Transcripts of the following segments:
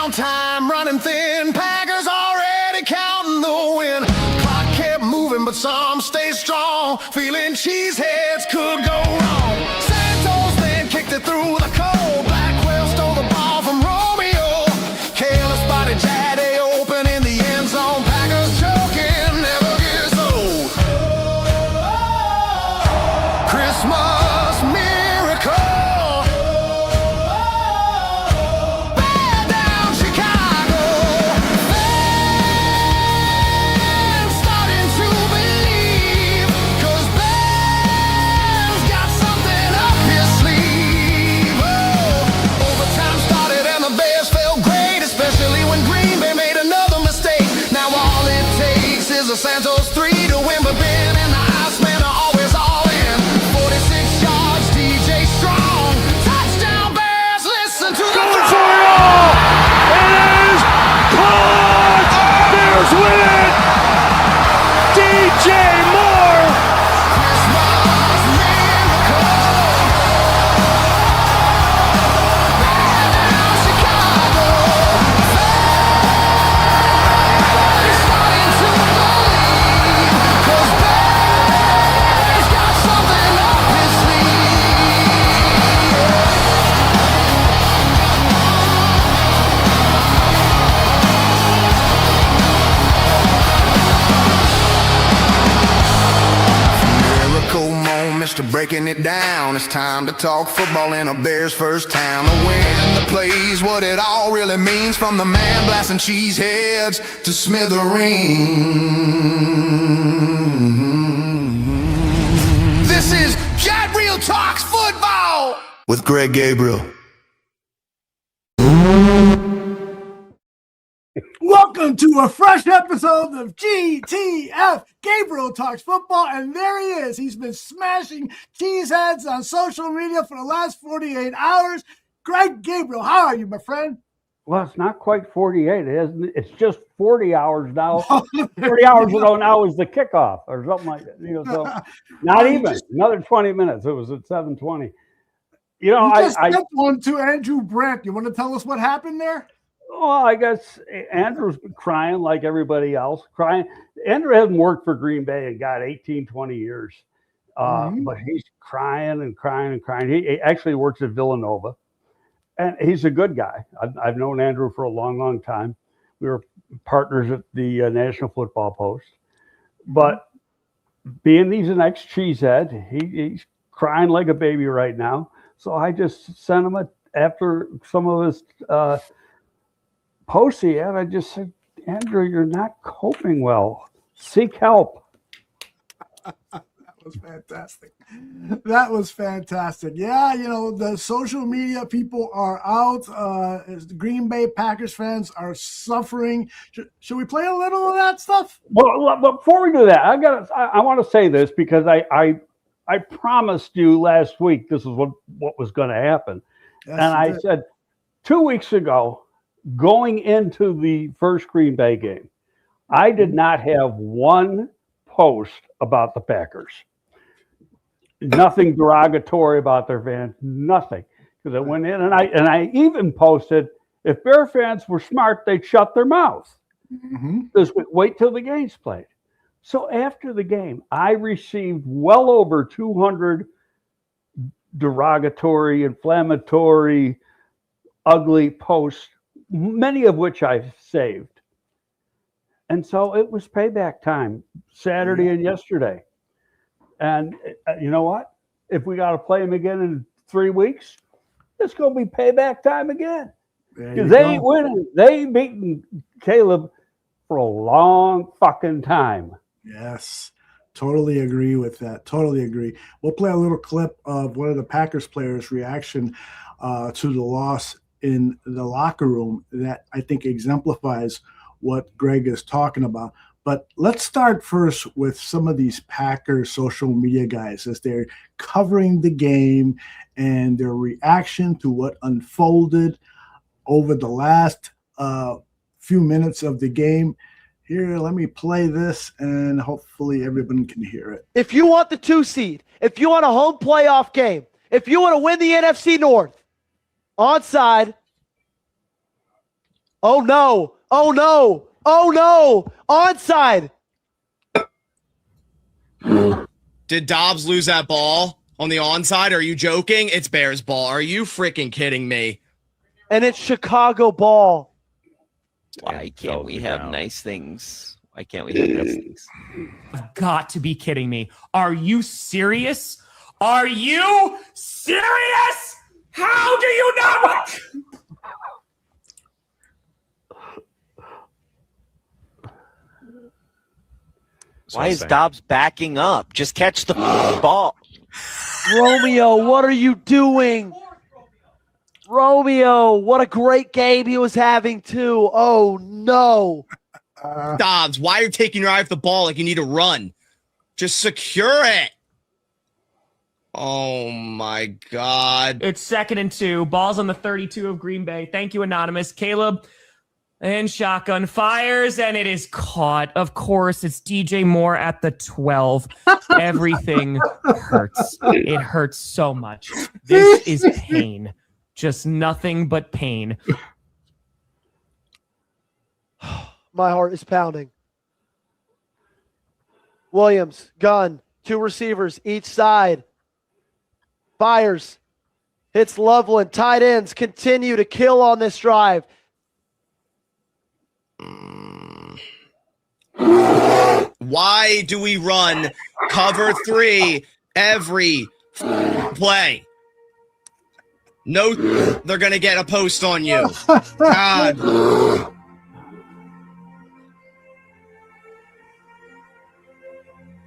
down, time running thin. Packers already counting the win. Clock kept moving, but some stay strong. Feeling cheeseheads could go wrong. Santos then kicked it through the cold. Blackwell stole the ball from Romeo. Careless body, Jahdae open in the end zone. Packers choking, never gets old. Christmas miracle. Santos 3 to win, but Ben and the Iceman are always all in. 46 yards, DJ Strong. Touchdown Bears, listen to the going for it all! It is caught! Bears win it! DJ Moore! Christmas miracle. Down Chicago. Fans starting to believe, 'cause Bears got something up his sleeve. Miracle moments to breaking it down. It's time to talk football in a Bears first town. The win, the plays, what it all really means. From the man blasting cheeseheads to smithereens. This is Gabriel Talks Football with Greg Gabriel. Welcome to a fresh episode of GTF, Gabriel Talks Football, and there he is. He's been smashing cheeseheads on social media for the last 48 hours. Greg Gabriel, how are you, my friend? Well, it's not quite 48, isn't it? It's just 40 hours now. 40 hours ago now is the kickoff or something like that. So not even another 20 minutes. It was at 7:20. I sent one to Andrew Brandt. You want to tell us what happened there? Well, I guess Andrew's crying like everybody else. Andrew hasn't worked for Green Bay in, 18, 20 years. But he's crying and crying and crying. He actually works at Villanova. And he's a good guy. I've known Andrew for a long, long time. We were partners at the National Football Post. But being he's an ex-cheesehead, he's crying like a baby right now. So I just sent him after some of his posts he had, I just said, Andrew, you're not coping well. Seek help. That was fantastic. That was fantastic. Yeah, the social media people are out. The Green Bay Packers fans are suffering. Should we play a little of that stuff? Well, before we do that, I want to say this because I promised you last week this is what was going to happen. Yes, and I said 2 weeks ago, going into the first Green Bay game, I did not have one post about the Packers. Nothing derogatory about their fans, nothing. Because I went in and I even posted, if Bear fans were smart, they'd shut their mouth. Just wait till the game's played. So after the game, I received well over 200 derogatory, inflammatory, ugly posts, many of which I've saved. And so it was payback time Saturday and yesterday. And you know what? If we got to play them again in 3 weeks, it's going to be payback time again. Because they ain't winning. They ain't beating Caleb for a long fucking time. Yes. Totally agree with that. Totally agree. We'll play a little clip of one of the Packers players' reaction to the loss in the locker room that I think exemplifies what Greg is talking about. But let's start first with some of these Packers social media guys as they're covering the game and their reaction to what unfolded over the last few minutes of the game. Here, let me play this, and hopefully everyone can hear it. If you want the 2 seed, if you want a home playoff game, if you want to win the NFC North, onside, Oh no! Oh no! Oh no! Onside! Did Dobbs lose that ball on the onside? Are you joking? It's Bears ball. Are you freaking kidding me? And it's Chicago ball. Why can't we have nice things? Why can't we have nice things? You've got to be kidding me. Are you serious? Are you serious? How do you not? Why is Dobbs backing up? Just catch the ball. Romeo, what are you doing? Romeo, what a great game he was having too. Oh no. Dobbs, why are you taking your eye off the ball like you need to run? Just secure it. Oh my God. It's 2nd and 2. Ball's on the 32 of Green Bay. Thank you, Anonymous. Caleb and shotgun fires, and it is caught. Of course, it's DJ Moore at the 12. Everything hurts. It hurts so much. This is pain. Just nothing but pain. My heart is pounding. Williams, gun, 2 receivers each side. Fires. Hits Loveland. Tight ends continue to kill on this drive. Why do we run cover 3 every play? No, they're going to get a post on you. God.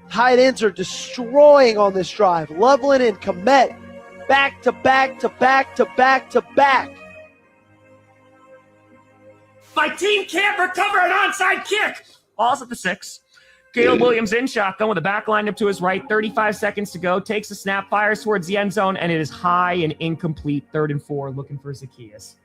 Tight ends are destroying on this drive. Loveland and Komet back to back to back to back to back. My team can't recover an onside kick. Ball's at the 6. Caleb Williams in shotgun with a back lined up to his right. 35 seconds to go. Takes a snap, fires towards the end zone, and it is high and incomplete. 3rd and 4, looking for Zacchaeus.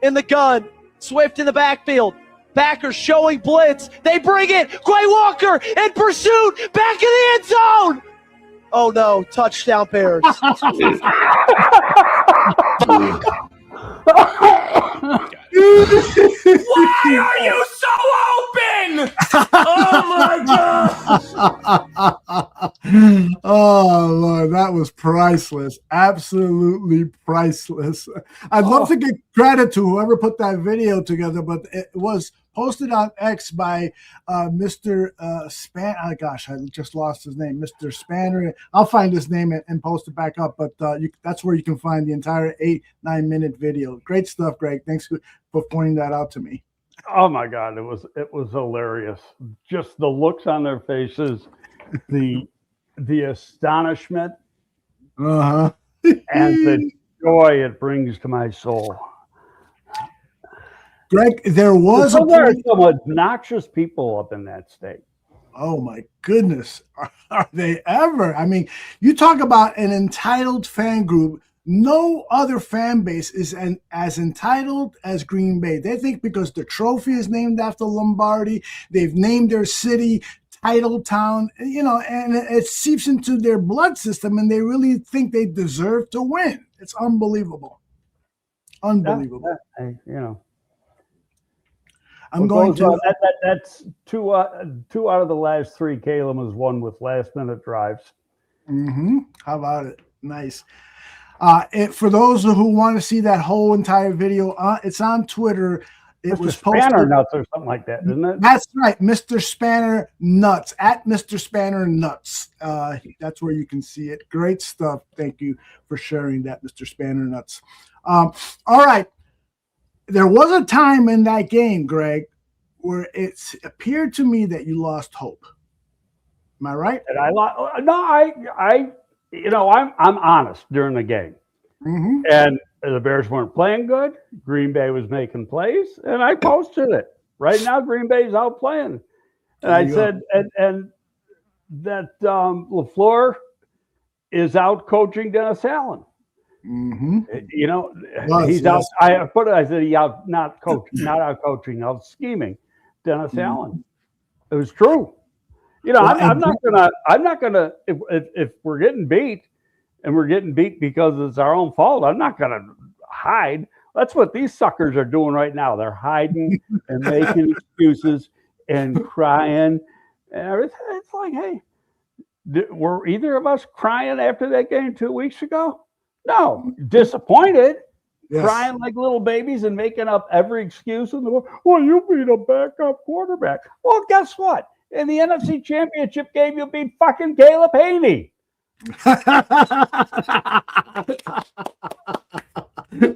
In the gun. Swift in the backfield. Packers showing blitz. They bring it. Quay Walker in pursuit. Back in the end zone. Oh no. Touchdown Bears. Why are you so open? Oh my God. Oh Lord, that was priceless. Absolutely priceless. I'd love to give credit to whoever put that video together, but it was posted on X by Mr. Span. Oh gosh, I just lost his name. Mr. Spanner. I'll find his name and post it back up. But that's where you can find the entire 8-9 minute video. Great stuff, Greg. Thanks for pointing that out to me. Oh my God, it was hilarious. Just the looks on their faces, the astonishment, and the joy it brings to my soul. Greg, there was some obnoxious people up in that state. Oh my goodness, are they ever? I mean, you talk about an entitled fan group. No other fan base is as entitled as Green Bay. They think because the trophy is named after Lombardi, they've named their city Title Town, and it seeps into their blood system, and they really think they deserve to win. It's unbelievable. Unbelievable. I'm going to. That's two out of the last 3. Caleb has won with last-minute drives. How about it? Nice. For those who want to see that whole entire video, it's on Twitter. It was posted. Spanner Nuts or something like that, isn't it? That's right, Mr. Spanner Nuts at Mr. Spanner Nuts. That's where you can see it. Great stuff. Thank you for sharing that, Mr. Spanner Nuts. All right. There was a time in that game, Greg, where it appeared to me that you lost hope. Am I right? And I'm honest during the game. And the Bears weren't playing good. Green Bay was making plays, and I posted it. Right now, Green Bay's out playing. And I said, and that LaFleur is out coaching Dennis Allen. He's out. I said he out not out coaching, out scheming Dennis Allen. It was true. I'm not gonna if we're getting beat and we're getting beat because it's our own fault, I'm not gonna hide. That's what these suckers are doing right now. They're hiding and making excuses and crying and everything. It's like, hey, were either of us crying after that game 2 weeks ago? No, disappointed, Yes. crying like little babies and making up every excuse in the world. Well, you beat a backup quarterback. Well, guess what? In the NFC Championship game, you beat fucking Caleb Haney.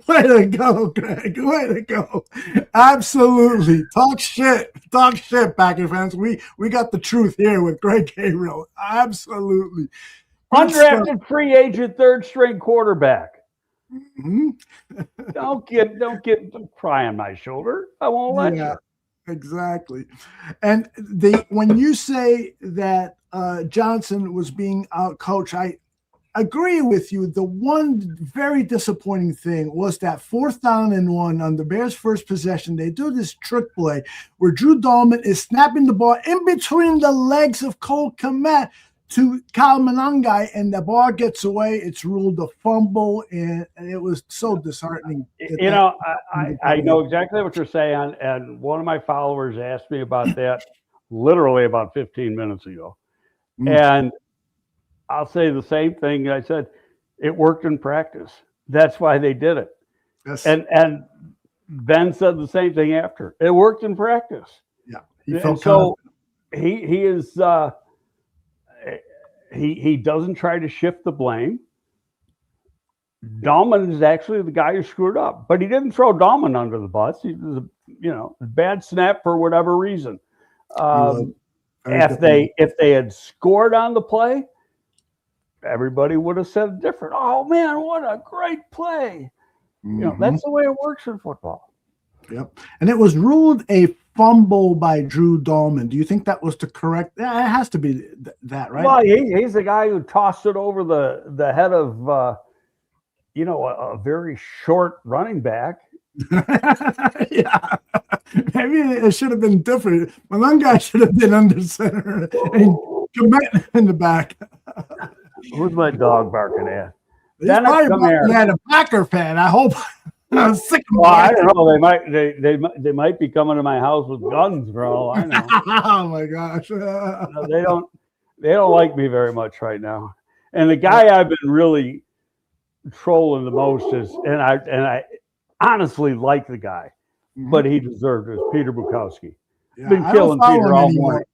Way to go, Greg. Way to go. Absolutely. Talk shit, Packer fans. We got the truth here with Greg Gabriel. Absolutely. Undrafted free agent third string quarterback. Mhm. Don't get cry on my shoulder. I won't let you. Exactly. And when you say that Johnson was being out coached, I agree with you. The one very disappointing thing was that 4th down and 1 on the Bears' first possession. They do this trick play where Drew Dahlman is snapping the ball in between the legs of Cole Kmet to Kyle Monangai, and the ball gets away. It's ruled a fumble, and it was so disheartening. I know exactly what you're saying, and one of my followers asked me about that literally about 15 minutes ago. And I'll say the same thing. I said, it worked in practice. That's why they did it. Yes. And Ben said the same thing after. It worked in practice. Yeah. He is he doesn't try to shift the blame. Dahlman is actually the guy who screwed up, but he didn't throw Dahlman under the bus. He was a bad snap for whatever reason. If they had scored on the play, everybody would have said different. Oh man, what a great play! That's the way it works in football. Yep. And it was ruled a fumble by Drew Dahlman. Do you think that was the correct? It has to be that, right? Well, he's the guy who tossed it over the head of a very short running back. Yeah. Maybe it should have been different. Monangai should have been under center and Kmet in the back. Who's my dog barking at? He's probably barking at a Packer fan. I hope. I'm sick of I don't know. They might be coming to my house with guns, for all I know. Oh my gosh. No, they don't like me very much right now. And the guy I've been really trolling the most is, and I honestly like the guy, but he deserved it. Peter Bukowski. Yeah, Been killing Peter all morning.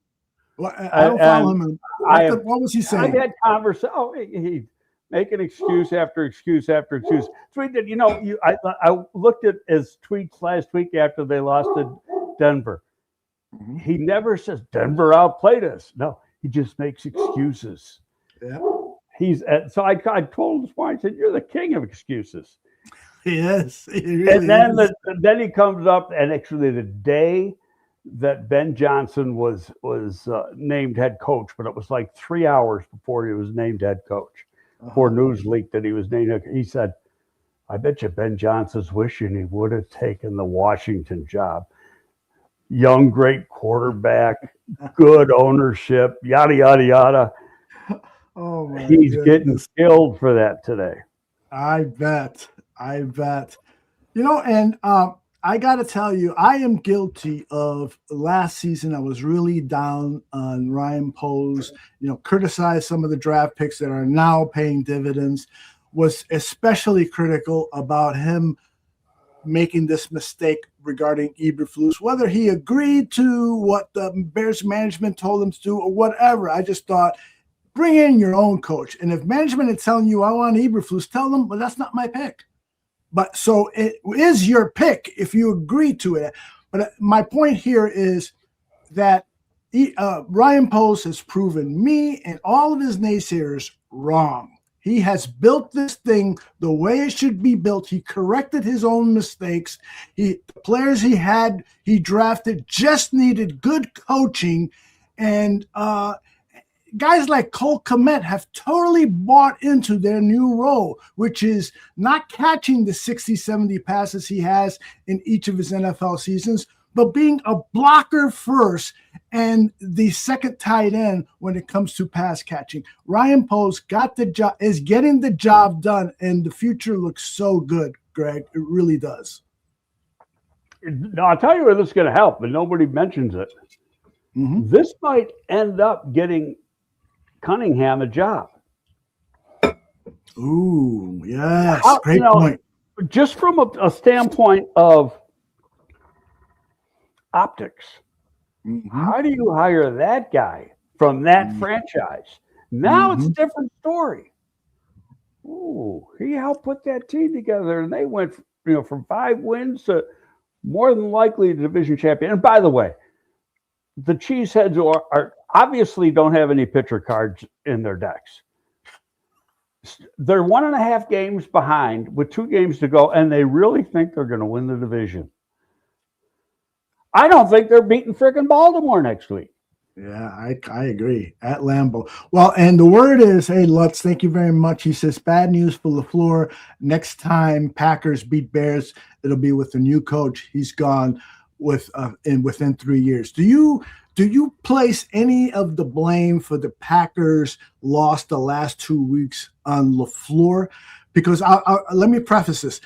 Well, I don't follow him. What was he saying? I had conversation. Oh, he making excuse after excuse after excuse. So he did. I looked at his tweets last week after they lost to Denver. He never says Denver outplayed us. No, he just makes excuses. Yeah. So I told him this morning, I said, "You're the king of excuses." Yes. And then he comes up, and actually the day that Ben Johnson was named head coach, but it was like 3 hours before he was named head coach. Before news leaked that he was named, he said, "I bet you Ben Johnson's wishing he would have taken the Washington job. Young, great quarterback, good ownership, yada yada yada." Oh my He's goodness. getting killed for that today. I bet. And I got to tell you, I am guilty of last season. I was really down on Ryan Poe's, criticized some of the draft picks that are now paying dividends, was especially critical about him making this mistake regarding Eberflus, whether he agreed to what the Bears management told him to do or whatever. I just thought, bring in your own coach. And if management is telling you I want Eberflus, tell them, well, that's not my pick. But so it is your pick if you agree to it. But my point here is that Ryan Post has proven me and all of his naysayers wrong. He has built this thing the way it should be built. He corrected his own mistakes. The players he drafted just needed good coaching. And guys like Cole Kmet have totally bought into their new role, which is not catching the 60, 70 passes he has in each of his NFL seasons, but being a blocker first and the second tight end when it comes to pass catching. Ryan Post got the job, is getting the job done, and the future looks so good. Greg. It really does. Now, I'll tell you where this is going to help, but nobody mentions it. Mhm. This might end up getting Cunningham a job. Ooh, yes. How- Great you know, point. Just from a standpoint of optics, Mhm. how do you hire that guy from that franchise? Now it's a different story. Ooh, he helped put that team together, and they went, from 5 wins to more than likely a division champion. And by the way, the Cheeseheads are obviously don't have any pitcher cards in their decks. They're 1.5 games behind with 2 games to go, and they really think they're going to win the division. I don't think they're beating freaking Baltimore next week. Yeah, I agree. At Lambeau. Well, and the word is, hey, Lutz, thank you very much. He says, bad news for LaFleur. Next time Packers beat Bears, it'll be with a new coach. He's gone within 3 years. Do you place any of the blame for the Packers' loss the last 2 weeks on LaFleur? Because let me preface this.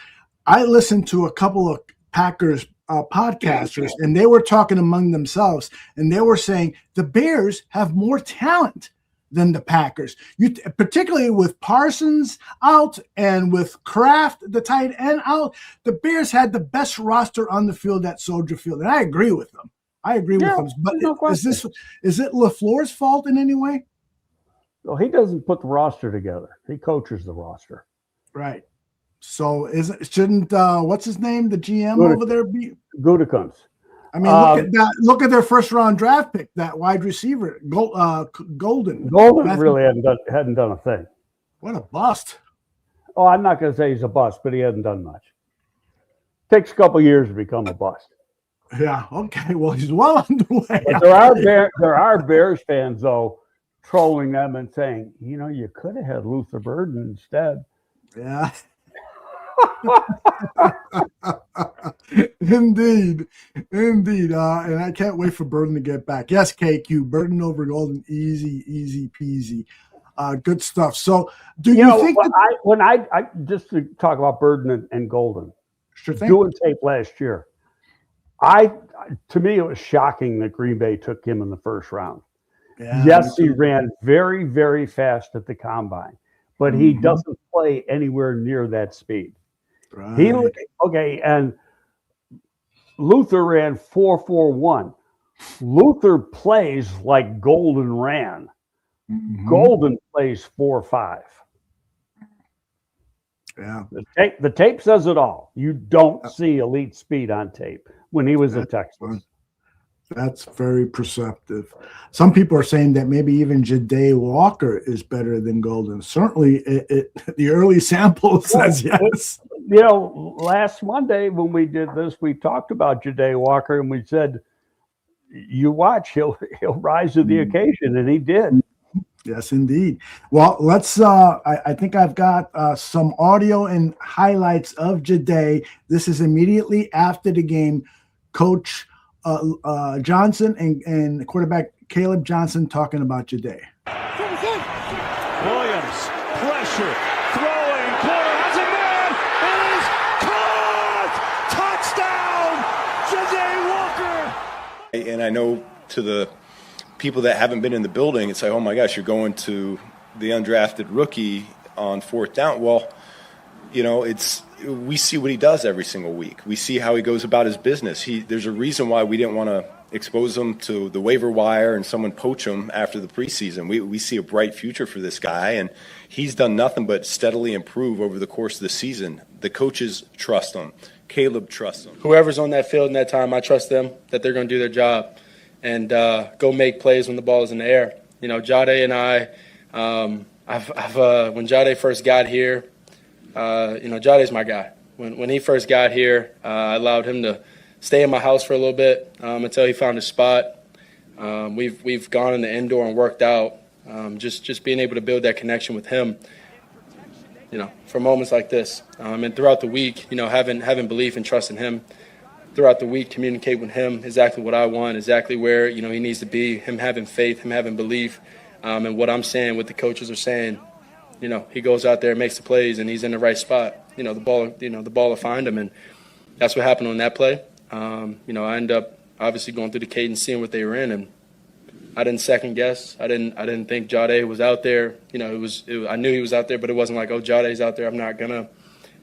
I listened to a couple of Packers podcasters, and they were talking among themselves, and they were saying the Bears have more talent than the Packers. Particularly with Parsons out and with Kraft, the tight end, out, the Bears had the best roster on the field at Soldier Field, and I agree with them. But no question. is it LaFleur's fault in any way? Well, he doesn't put the roster together. He coaches the roster. Right. So shouldn't what's his name, the GM over there, be Gutekunst. I mean, look at that. Look at their first round draft pick, that wide receiver, Golden. Golden really hadn't done a thing. What a bust. Oh, I'm not going to say he's a bust, but he hasn't done much. Takes a couple years to become a bust. Yeah. Okay. Well, he's well underway. But there are Bears fans though trolling them and saying, you could have had Luther Burden instead. Yeah. Indeed. And I can't wait for Burden to get back. Yes, KQ, Burden over Golden, easy peasy. Good stuff. So do you think when I just to talk about Burden and Golden, sure thing. doing tape last year, to me it was shocking that Green Bay took him in the first round. Yeah, yes, he ran very, very fast at the combine, but he doesn't play anywhere near that speed. Right. And Luther ran 4.41. Luther plays like Golden ran. Golden plays 4.5. Yeah. The tape says it all. You don't see elite speed on tape when he was at Texas. That's very perceptive. Some people are saying that maybe even Jahdae Walker is better than Golden. Certainly, the early sample says yes. Last Monday when we did this, we talked about Jahdae Walker, and we said, "You watch, he'll rise to the occasion," and he did. Yes, indeed. Well, let's. I think I've got some audio and highlights of Jahdae. This is immediately after the game. Coach Johnson and quarterback Caleb Johnson talking about Jahdae. Williams, pressure, throwing, corner, has a man, it is caught! Touchdown, Jahdae Walker! And I know to the people that haven't been in the building, it's like, oh my gosh, you're going to the undrafted rookie on 4th down. Well, we see what he does every single week. We see how he goes about his business. There's a reason why we didn't want to expose him to the waiver wire and someone poach him after the preseason. We see a bright future for this guy, and he's done nothing but steadily improve over the course of the season. The coaches trust him. Caleb trusts him. Whoever's on that field in that time, I trust them that they're going to do their job and go make plays when the ball is in the air. Jahdae and I, when Jahdae first got here, Jahdae's my guy. When he first got here, I allowed him to stay in my house for a little bit until he found his spot. We've gone in the indoor and worked out. Just being able to build that connection with him, for moments like this. And throughout the week, having belief and trust in him. Throughout the week, communicate with him exactly what I want, exactly where he needs to be. Him having faith, him having belief, and what I'm saying, what the coaches are saying. He goes out there and makes the plays, and he's in the right spot. the ball to find him, and that's what happened on that play. I ended up obviously going through the cadence, seeing what they were in, and I didn't second guess. I didn't think Jahdae was out there. I knew he was out there, but it wasn't like, oh, Jahdae's out there, I'm not gonna.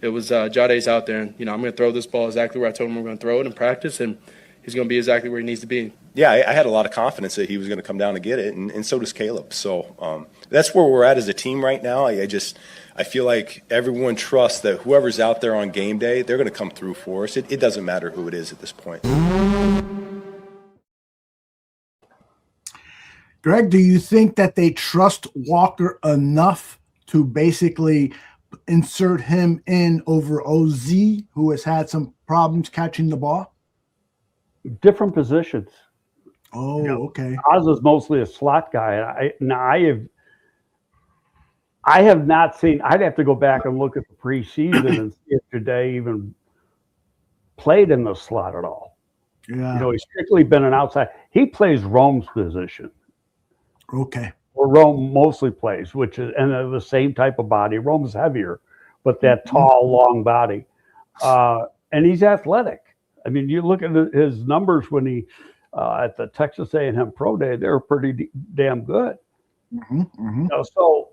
It was Jahdae's out there, and I'm gonna throw this ball exactly where I told him we're gonna throw it in practice, and he's gonna be exactly where he needs to be. Yeah, I had a lot of confidence that he was going to come down and get it, and so does Caleb. So that's where we're at as a team right now. I feel like everyone trusts that whoever's out there on game day, they're going to come through for us. It doesn't matter who it is at this point. Greg, do you think that they trust Walker enough to basically insert him in over OZ, who has had some problems catching the ball? Different positions. Oh, okay. Oz is mostly a slot guy. I have not seen. I'd have to go back and look at the preseason and see if Jahdae even played in the slot at all. Yeah. He's strictly been an outside. He plays Rome's position. Okay. Or Rome mostly plays, which is and the same type of body. Rome's heavier, but that tall, long body, and he's athletic. I mean, you look at his numbers when he at the Texas A&M Pro Day; they were pretty damn good. So,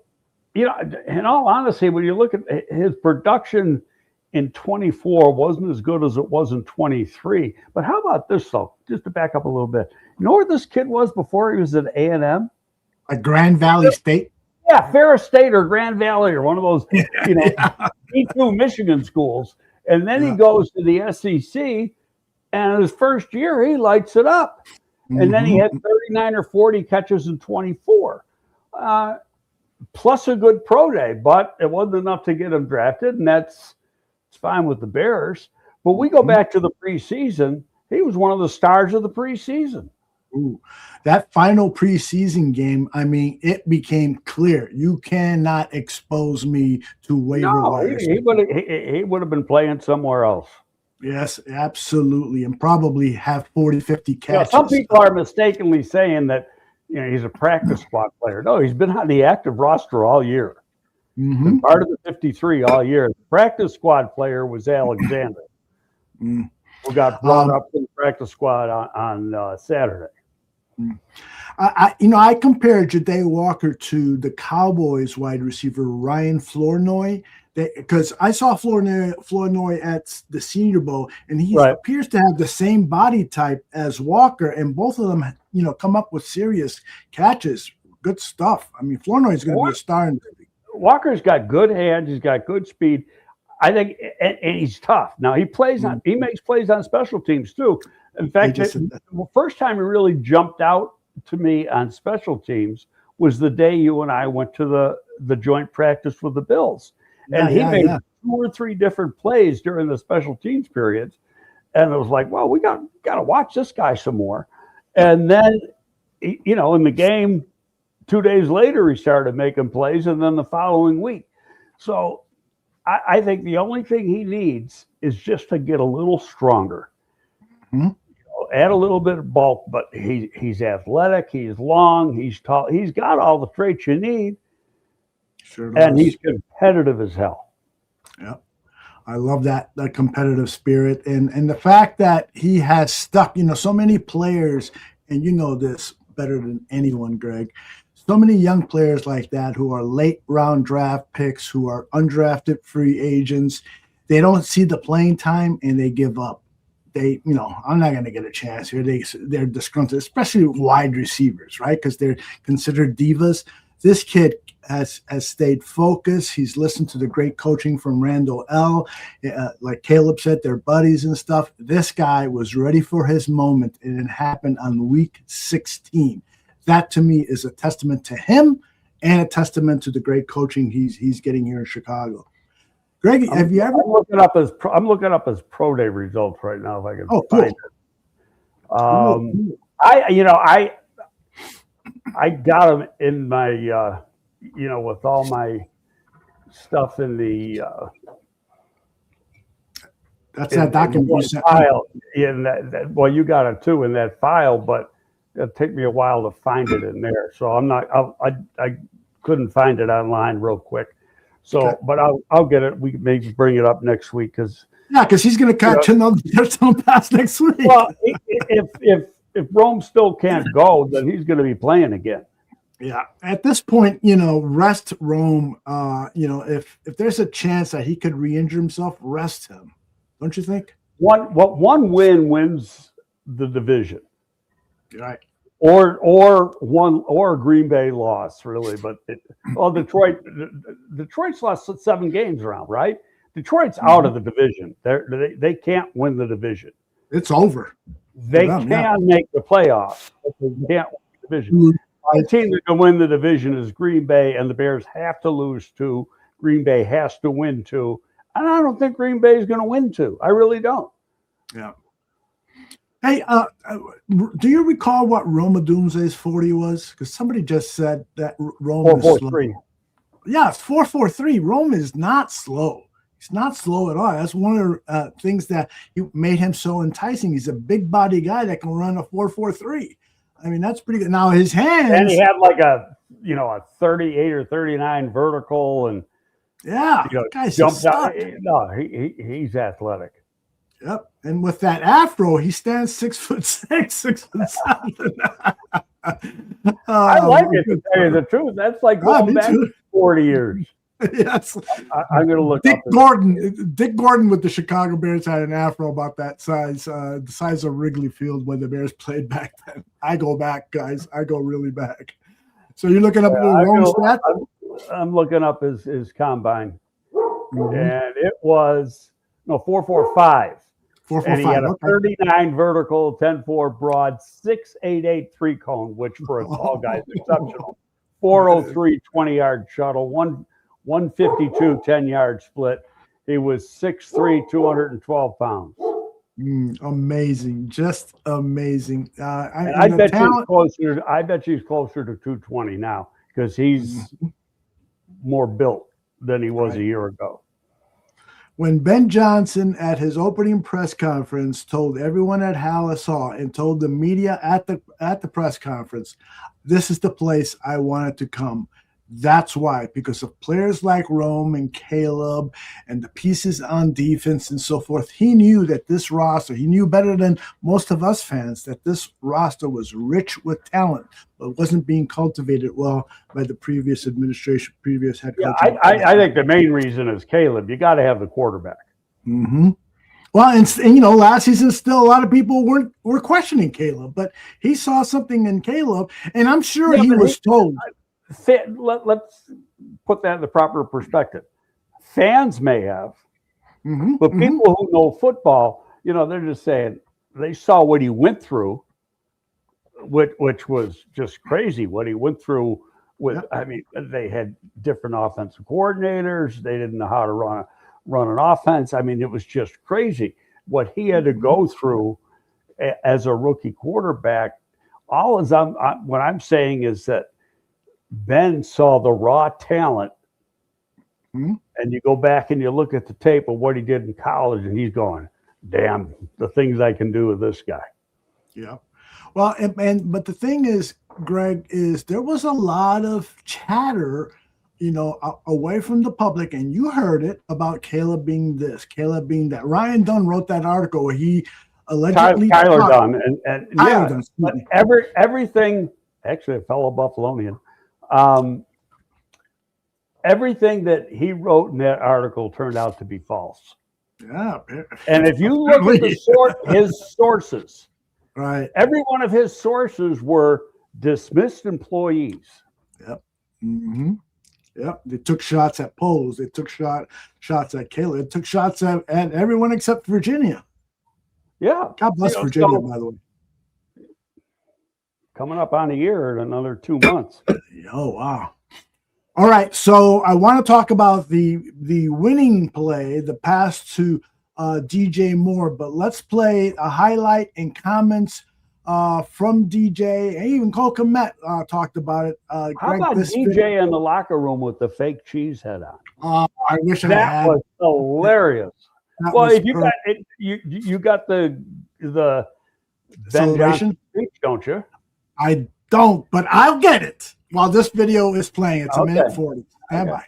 in all honesty, when you look at his production in 24, wasn't as good as it was in 23. But how about this, though? Just to back up a little bit, you know where this kid was before he was at A&M? At Grand Valley State. Yeah, Ferris State or Grand Valley or one of those, E2 Michigan schools, and then he goes to the SEC. And his first year, he lights it up. And then he had 39 or 40 catches in 24, plus a good pro day. But it wasn't enough to get him drafted, and it's fine with the Bears. But we go back to the preseason. He was one of the stars of the preseason. Ooh, that final preseason game, I mean, it became clear. You cannot expose me to waiver wires. He would have been playing somewhere else. Yes, absolutely. And probably have 40, 50 catches. Some people are mistakenly saying that he's a practice squad player. No, he's been on the active roster all year. Been part of the 53 all year. The practice squad player was Alexander, who got brought up to the practice squad on Saturday. I compared Jahdae Walker to the Cowboys wide receiver Ryan Flournoy, because I saw Flournoy at the Senior Bowl, and he appears to have the same body type as Walker, and both of them, come up with serious catches, good stuff. I mean, Flournoy is going to be a star in the league. Walker's got good hands, he's got good speed. I think, and he's tough. Now he makes plays on special teams too. In fact, the first time he really jumped out to me on special teams was the day you and I went to the joint practice with the Bills. And he made 2 or 3 different plays during the special teams periods. And it was like, well, we got to watch this guy some more. And then, in the game, 2 days later, he started making plays, and then the following week. So I think the only thing he needs is just to get a little stronger. Add a little bit of bulk, but he's athletic, he's long, he's tall, he's got all the traits you need. Sure does. And he's competitive as hell. Yeah. I love that competitive spirit and the fact that he has stuck, so many players, and you know this better than anyone, Greg. So many young players like that who are late round draft picks, who are undrafted free agents, they don't see the playing time and they give up. They, I'm not going to get a chance here. They're disgruntled, especially wide receivers, right? Because they're considered divas. This kid has stayed focused. He's listened to the great coaching from Randall L. Like Caleb said, they're buddies and stuff. This guy was ready for his moment, and it happened on week 16. That to me is a testament to him and a testament to the great coaching he's getting here in Chicago. Greg, have you ever? I'm looking up his pro day results right now if I can find it. I got him in my with all my stuff in the that's that document file. Well, you got it too in that file, but it'll take me a while to find it in there. So I couldn't find it online real quick. So, Okay. but I'll get it. We can maybe bring it up next week because he's going to catch another touchdown pass next week. well, if Rome still can't go, then he's going to be playing again. Yeah, at this point, rest Rome. If there's a chance that he could re-injure himself, rest him. Don't you think? One win wins the division, Right. or Green Bay loss really, but Detroit's lost 7 games around, right? Detroit's out of the division. They can't win the division. It's over. They can make the playoffs, but they can't win the division. The team that can win the division is Green Bay, and the Bears have to lose 2. Green Bay has to win 2. And I don't think Green Bay is going to win 2. I really don't. Yeah. Hey, do you recall what Roma Doomsday's 40 was? Because somebody just said that Rome is slow. 4-4-3. Yeah, it's 4-4-3. Rome is not slow. He's not slow at all. That's one of the things that made him so enticing. He's a big body guy that can run a 4-4-3. I mean, that's pretty good. Now his hands. And he had like a 38 or 39 vertical, and guy's jumped out. No, he's athletic. Yep. And with that afro, he stands 6'6", 6'7". I like it, to tell you the truth. That's like going back 40 years. Yes. I'm going to look Dick up Gordon. Dick Gordon with the Chicago Bears had an afro about that size, the size of Wrigley Field when the Bears played back then. I go back, guys. I go really back. So you're looking up Rome's stats? I'm looking up his combine, and it was 4.45. 4.45. And he had a 39 vertical, 10.4 broad, 6.88 3 cone, which for a tall guy is exceptional. 4.03 20-yard shuttle, 152 10-yard split. He was 6'3", 212 pounds. Amazing, just amazing. I bet he's closer. I bet he's closer to 220 now because he's more built than he was a year ago. When Ben Johnson at his opening press conference told everyone at Hallis Hall and told the media at the press conference, this is the place I wanted to come. That's why, because of players like Rome and Caleb and the pieces on defense and so forth. He knew that this roster, he knew better than most of us fans, that this roster was rich with talent, but wasn't being cultivated well by the previous administration, previous head coach. Yeah, I think the main reason is Caleb. You got to have the quarterback. Mm-hmm. Well, and last season still a lot of people were questioning Caleb, but he saw something in Caleb, and I'm sure he was told. Let's put that in the proper perspective. Fans may have, but people who know football, they're just saying they saw what he went through, which was just crazy. What he went through with, I mean, they had different offensive coordinators. They didn't know how to run an offense. I mean, it was just crazy what he had to go through as a rookie quarterback. What I'm saying is that Ben saw the raw talent, and you go back and you look at the tape of what he did in college, and he's going, damn, the things I can do with this guy. Yeah. Well, but the thing is, Greg, is there was a lot of chatter, away from the public, and you heard it about Caleb being this, Caleb being that. Ryan Dunn wrote that article where he allegedly Tyler Dunn, and Tyler Dunn, everything. Actually, a fellow Buffalonian. Everything that he wrote in that article turned out to be false. Yeah. And if you look at his sources, right, every one of his sources were dismissed employees. Yep. Yep. They took shots at Poles. They took shots at Caleb. They took shots at everyone except Virginia. Yeah. God bless Virginia, by the way. Coming up on a year in another 2 months. Oh, wow. All right. So I want to talk about the winning play, the pass to DJ Moore, but let's play a highlight and comments from DJ. And even Cole Komet talked about it. How about DJ in the locker room with the fake cheese head on? I wish I had. That was hilarious. Well, if you got it, you got the Ben Johnson speech, don't you? I don't, but I'll get it while this video is playing. It's a minute 40. Stand by.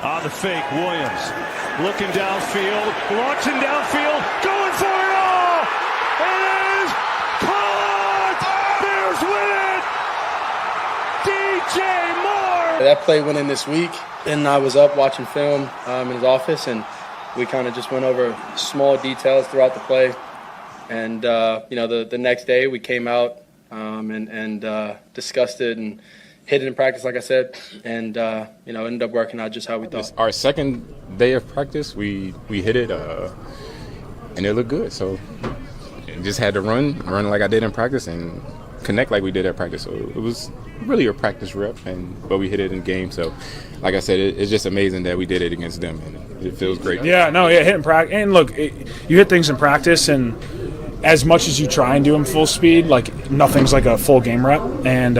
On the fake, Williams looking downfield, launching downfield, going for it all. It is caught. Bears win it. DJ Moore. That play went in this week, and I was up watching film in his office, and we kind of just went over small details throughout the play. And the next day we came out and discussed it and hit it in practice, like I said, and ended up working out just how we thought. Our second day of practice, we hit it, and it looked good. So just had to run like I did in practice and connect like we did at practice. So it was really a practice rep, but we hit it in game. So like I said, it's just amazing that we did it against them, and it feels great. Hitting practice. And look, you hit things in practice, and as much as you try and do them full speed, like nothing's like a full game rep. And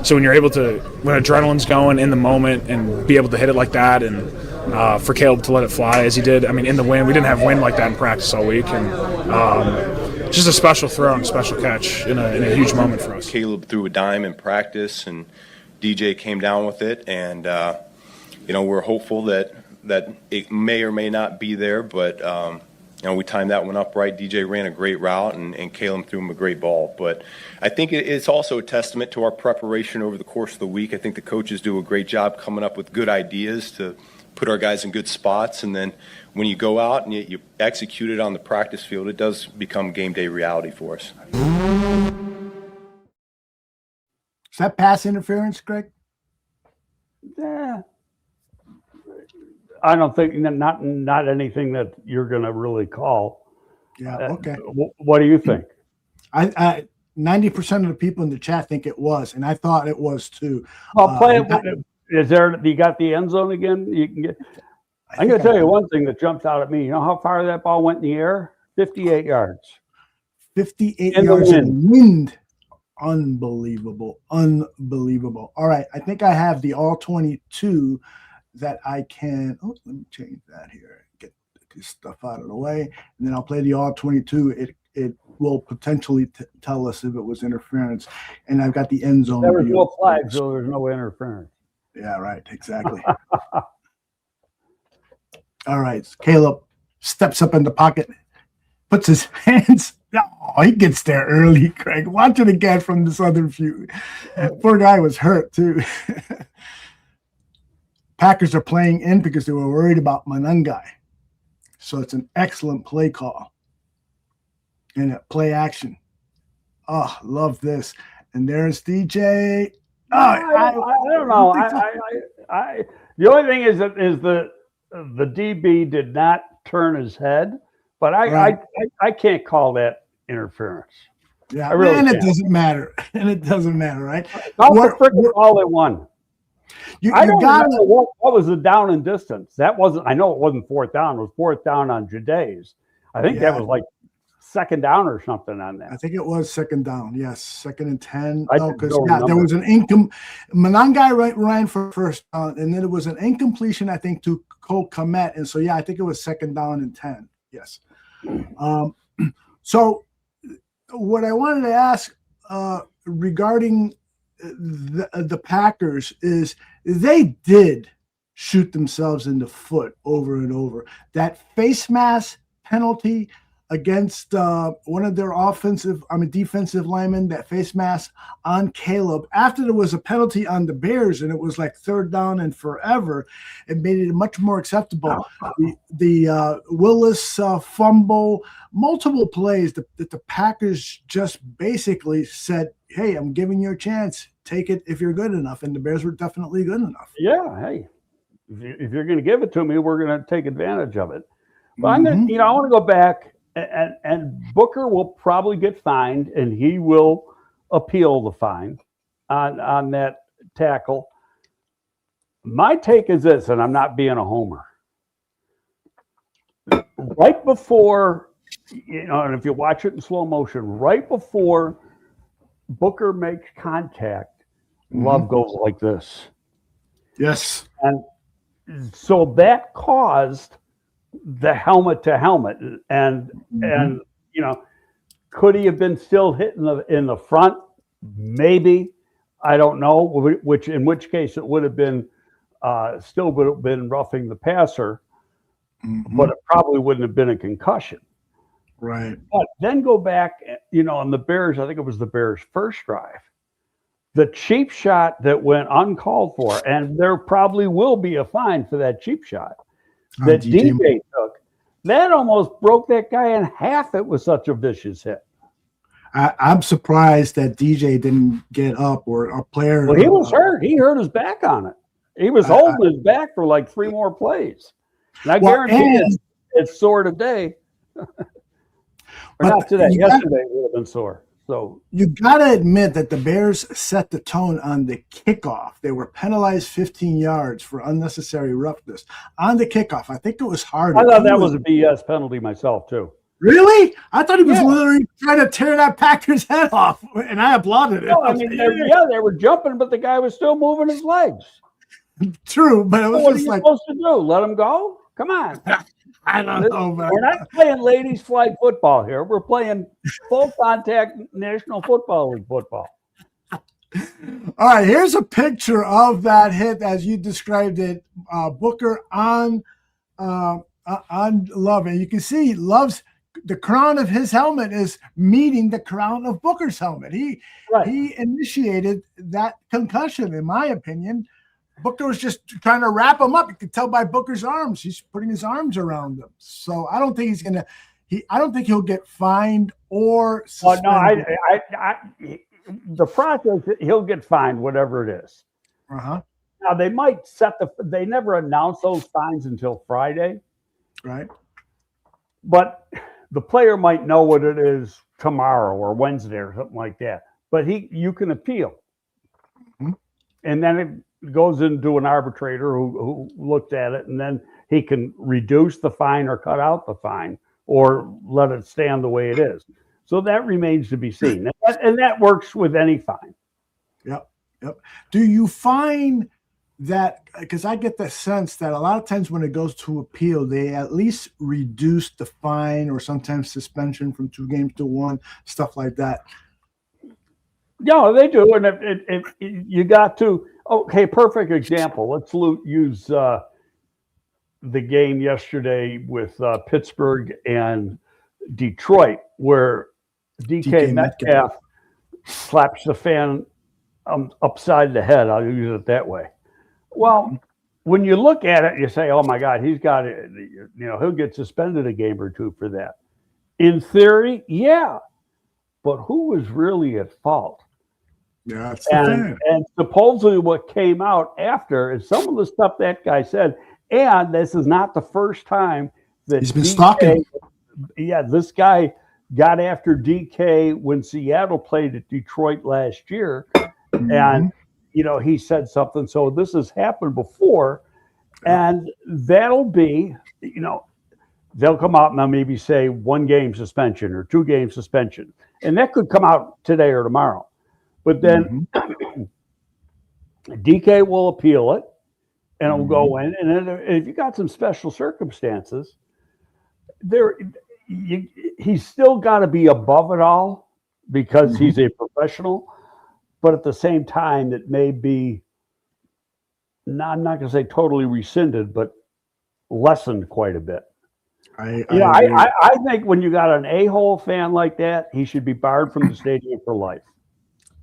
so when you're able to, when adrenaline's going in the moment and be able to hit it like that, and for Caleb to let it fly as he did, I mean, in the wind, we didn't have wind like that in practice all week. And just a special throw and a special catch in a huge moment for us. Caleb threw a dime in practice, and DJ came down with it. And, we're hopeful that it may or may not be there, but we timed that one up right. DJ ran a great route, and Caleb threw him a great ball. But I think it's also a testament to our preparation over the course of the week. I think the coaches do a great job coming up with good ideas to put our guys in good spots. And then when you go out and you execute it on the practice field, it does become game day reality for us. Is that pass interference, Greg? Yeah. I don't think not anything that you're going to really call. Yeah. Okay. What do you think? I 90% of the people in the chat think it was, and I thought it was too. Well, play it. Is there? You got the end zone again? You can get. I'm going to tell you one thing that jumps out at me. You know how far that ball went in the air? 58 yards. 58 yards in wind. Unbelievable. Unbelievable. All right. I think I have the all 22 that I can. Oh, let me change that here. Get this stuff out of the way, and then I'll play the all 22. It will potentially tell us if it was interference, and I've got the end zone. There was no flag, so there's no interference. Yeah, right. Exactly. All right. Caleb steps up in the pocket, puts his hands. Oh, he gets there early, Craig. Watch it again from this other view. Poor guy was hurt too. Packers are playing in because they were worried about Manungai. So it's an excellent play call. And play action. Oh, love this. And there's DJ. Oh, I don't know. The only thing is that the DB did not turn his head, but I can't call that interference. Yeah, really and can't. it doesn't matter. And it doesn't matter, right? Not the freaking call they won. I don't remember what was the down and distance. That wasn't. I know it wasn't fourth down. It was fourth down on Jahdae's. I think that was like second down or something on that. I think it was second down. Yes, 2nd and 10. I No, because don't there was an Manungai ran for first down, and then it was an incompletion, I think, to Cole Kmet. And so, yeah, I think it was 2nd down and 10. Yes. So what I wanted to ask regarding the Packers is they did shoot themselves in the foot over and over. That face mask penalty against one of their defensive linemen, that face mask on Caleb, after there was a penalty on the Bears and it was like 3rd down and forever, it made it much more acceptable. The Willis fumble, multiple plays that the Packers just basically said, hey, I'm giving you a chance. Take it if you're good enough. And the Bears were definitely good enough. Yeah, hey, if you're going to give it to me, we're going to take advantage of it. But I'm going to, I want to go back, and Booker will probably get fined, and he will appeal the fine on that tackle. My take is this, and I'm not being a homer. Right before, and if you watch it in slow motion, right before Booker makes contact, Love goes like this. Yes. And so that caused the helmet to helmet, and could he have been still hitting in the front? Maybe, I don't know. In which case it would have been still would have been roughing the passer, Mhm. but it probably wouldn't have been a concussion. Right. But then go back, on the Bears, I think it was the Bears' first drive, the cheap shot that went uncalled for, and there probably will be a fine for that cheap shot that DJ took. That almost broke that guy in half. It was such a vicious hit. I'm surprised that DJ didn't get up, or a player. Well, he was hurt. He hurt his back on it. He was holding his back for like 3 more plays. And I guarantee it's sore today. Or not today. Yesterday would have been sore. So you got to admit that the Bears set the tone on the kickoff. They were penalized 15 yards for unnecessary roughness on the kickoff. I think it was hard. I thought that was a BS penalty myself too. Really? I thought he was literally trying to tear that Packers head off, and I applauded it. No, I mean, they were jumping, but the guy was still moving his legs. True, but it was what are just you like, supposed to do? Let him go? Come on. I don't know, man. We're not playing ladies flag football here. We're playing full contact National Football League football. All right, here's a picture of that hit as you described it. Booker on Love, and you can see Love's the crown of his helmet is meeting the crown of Booker's helmet. He initiated that concussion, in my opinion. Booker was just trying to wrap him up. You could tell by Booker's arms; he's putting his arms around him. So I don't think he's gonna. I don't think he'll get fined or suspended. No, the process, he'll get fined, whatever it is. Uh-huh. Now they might they never announce those fines until Friday. Right. But the player might know what it is tomorrow or Wednesday or something like that. But you can appeal. Mm-hmm. And then it goes into an arbitrator who looks at it, and then he can reduce the fine or cut out the fine or let it stand the way it is. So that remains to be seen. And that works with any fine. Yep. Do you find that, because I get the sense that a lot of times when it goes to appeal, they at least reduce the fine or sometimes suspension from 2 games to 1, stuff like that. Yeah, they do. And if you got to, okay, perfect example. Let's use the game yesterday with Pittsburgh and Detroit, where DK Metcalf slaps the fan upside the head. I'll use it that way. Well, when you look at it, you say, oh my God, he's got it. He'll get suspended a game or 2 for that. In theory, yeah. But who was really at fault? Yeah, and supposedly what came out after is some of the stuff that guy said. And this is not the first time that he's been stalking. Yeah, this guy got after DK when Seattle played at Detroit last year. Mm-hmm. And he said something. So this has happened before, and that'll be, they'll come out and they'll maybe say 1 game suspension or 2 game suspension, and that could come out today or tomorrow. But then DK will appeal it, and it'll go in. And then if you got some special circumstances, he's still got to be above it all because he's a professional. But at the same time, it may be, I'm not going to say totally rescinded, but lessened quite a bit. I think when you got an a-hole fan like that, he should be barred from the stadium for life.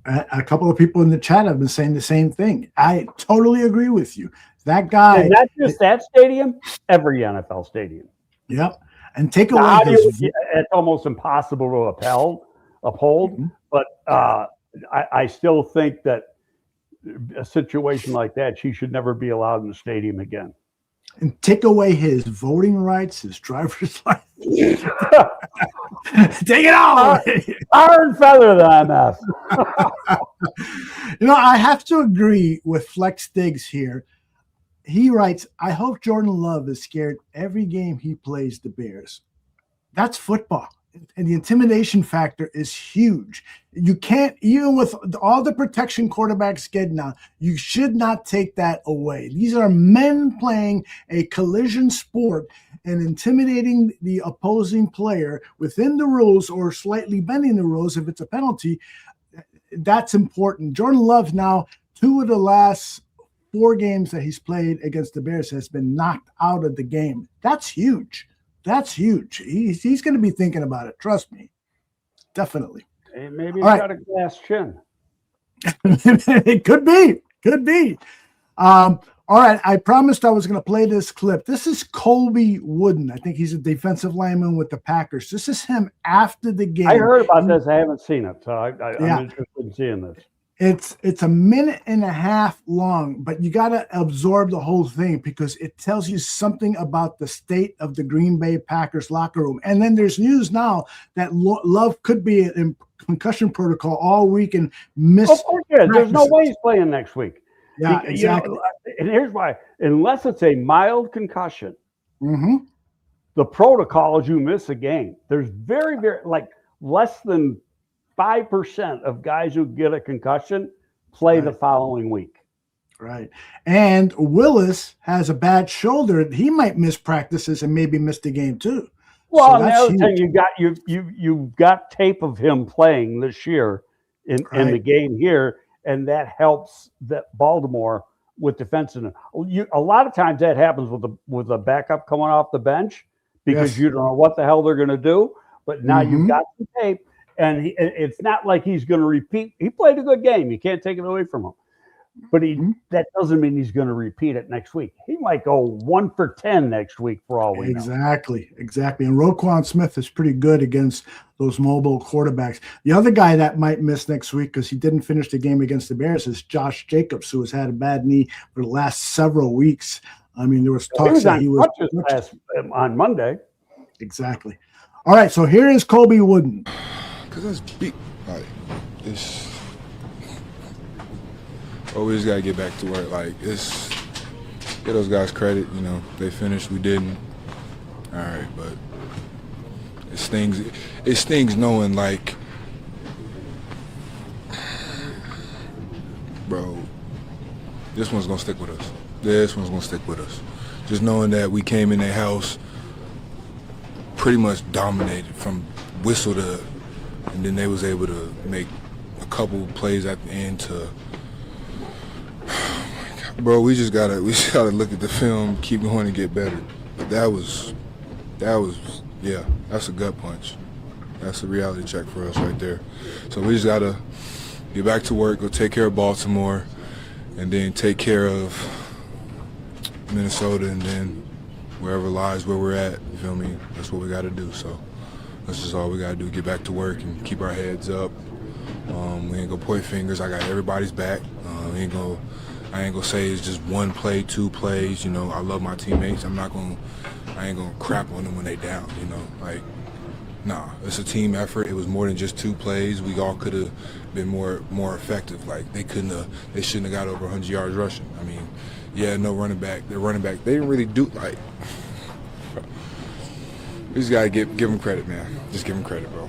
A couple of people in the chat have been saying the same thing. I totally agree with you. That guy. And not just that stadium, every NFL stadium. Yep. And take away it's almost impossible to uphold. But I still think that a situation like that, she should never be allowed in the stadium again. And take away his voting rights, his driver's license. Take it all. Iron feather the MF. I have to agree with Flex Diggs here. He writes, I hope Jordan Love is scared every game he plays the Bears. That's football. And the intimidation factor is huge. You can't, even with all the protection quarterbacks get now, you should not take that away. These are men playing a collision sport, and intimidating the opposing player within the rules or slightly bending the rules if it's a penalty, that's important. Jordan Love now, 2 of the last 4 games that he's played against the Bears has been knocked out of the game. That's huge. That's huge. He's going to be thinking about it. Trust me. Definitely. Hey, maybe he's All right. got a glass chin. It could be. Could be. All right. I promised I was going to play this clip. This is Colby Wooden. I think he's a defensive lineman with the Packers. This is him after the game. I heard about this. I haven't seen it, so I'm interested in seeing this. It's a minute and a half long, but you got to absorb the whole thing because it tells you something about the state of the Green Bay Packers locker room. And then there's news now that Love could be in concussion protocol all week and miss. Of course, yeah. There's no way he's playing next week. Yeah, exactly. You know, and here's why: unless it's a mild concussion, the protocol is you miss a game. There's very, like less than 5% of guys who get a concussion play the following week. Right. And Willis has a bad shoulder. He might miss practices and maybe miss the game too. Well, So and the that's other huge. thing, you've got tape of him playing this year in the game here, and that helps that Baltimore with defensive. A lot of times that happens with a backup coming off the bench because you don't know what the hell they're going to do. But now you've got some tape. And it's not like he's going to repeat. He played a good game. You can't take it away from him. But that doesn't mean he's going to repeat it next week. He might go 1 for 10 next week for all we know. Exactly. And Roquan Smith is pretty good against those mobile quarterbacks. The other guy that might miss next week because he didn't finish the game against the Bears is Josh Jacobs, who has had a bad knee for the last several weeks. I mean, there was talks that he was on Monday. Exactly. All right, so here is Colby Wooden. Cause that's big. Like it's always gotta get back to work. Like it's give those guys credit. You know, they finished, we didn't. All right, but it stings. It stings knowing like, bro, this one's gonna stick with us. This one's gonna stick with us. Just knowing that we came in their house, pretty much dominated from whistle to. And then they was able to make a couple plays at the end to, oh my God, bro. We just gotta look at the film, keep going, and get better. But that was, yeah, that's a gut punch. That's a reality check for us right there. So we just gotta get back to work, go take care of Baltimore, and then take care of Minnesota, and then wherever lies where we're at. You feel me? That's what we gotta do. So. That's just all we gotta do, get back to work and keep our heads up. We ain't gonna point fingers, I got everybody's back. I ain't gonna say it's just 1 play, 2 plays, you know, I love my teammates. I ain't gonna crap on them when they down, you know, like, nah, it's a team effort. It was more than just 2 plays. We all could have been more effective. Like they shouldn't have got over 100 yards rushing. I mean, yeah, no running back. Their running back, they didn't really do like. We just gotta give him credit, man. Just give him credit, bro.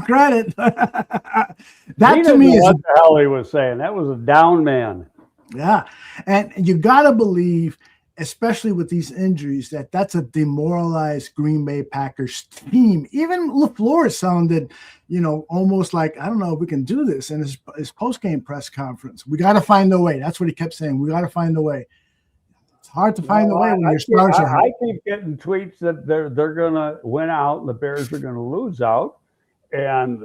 Credit. That he to me is what the hell he was saying. That was a down man. Yeah, and you gotta believe, especially with these injuries, that's a demoralized Green Bay Packers team. Even LaFleur sounded, you know, almost like, I don't know if we can do this in his post-game press conference. We got to find a way. That's what he kept saying. We got to find a way. It's hard to find a way when your stars are hurt. I keep getting tweets that they're going to win out and the Bears are going to lose out, and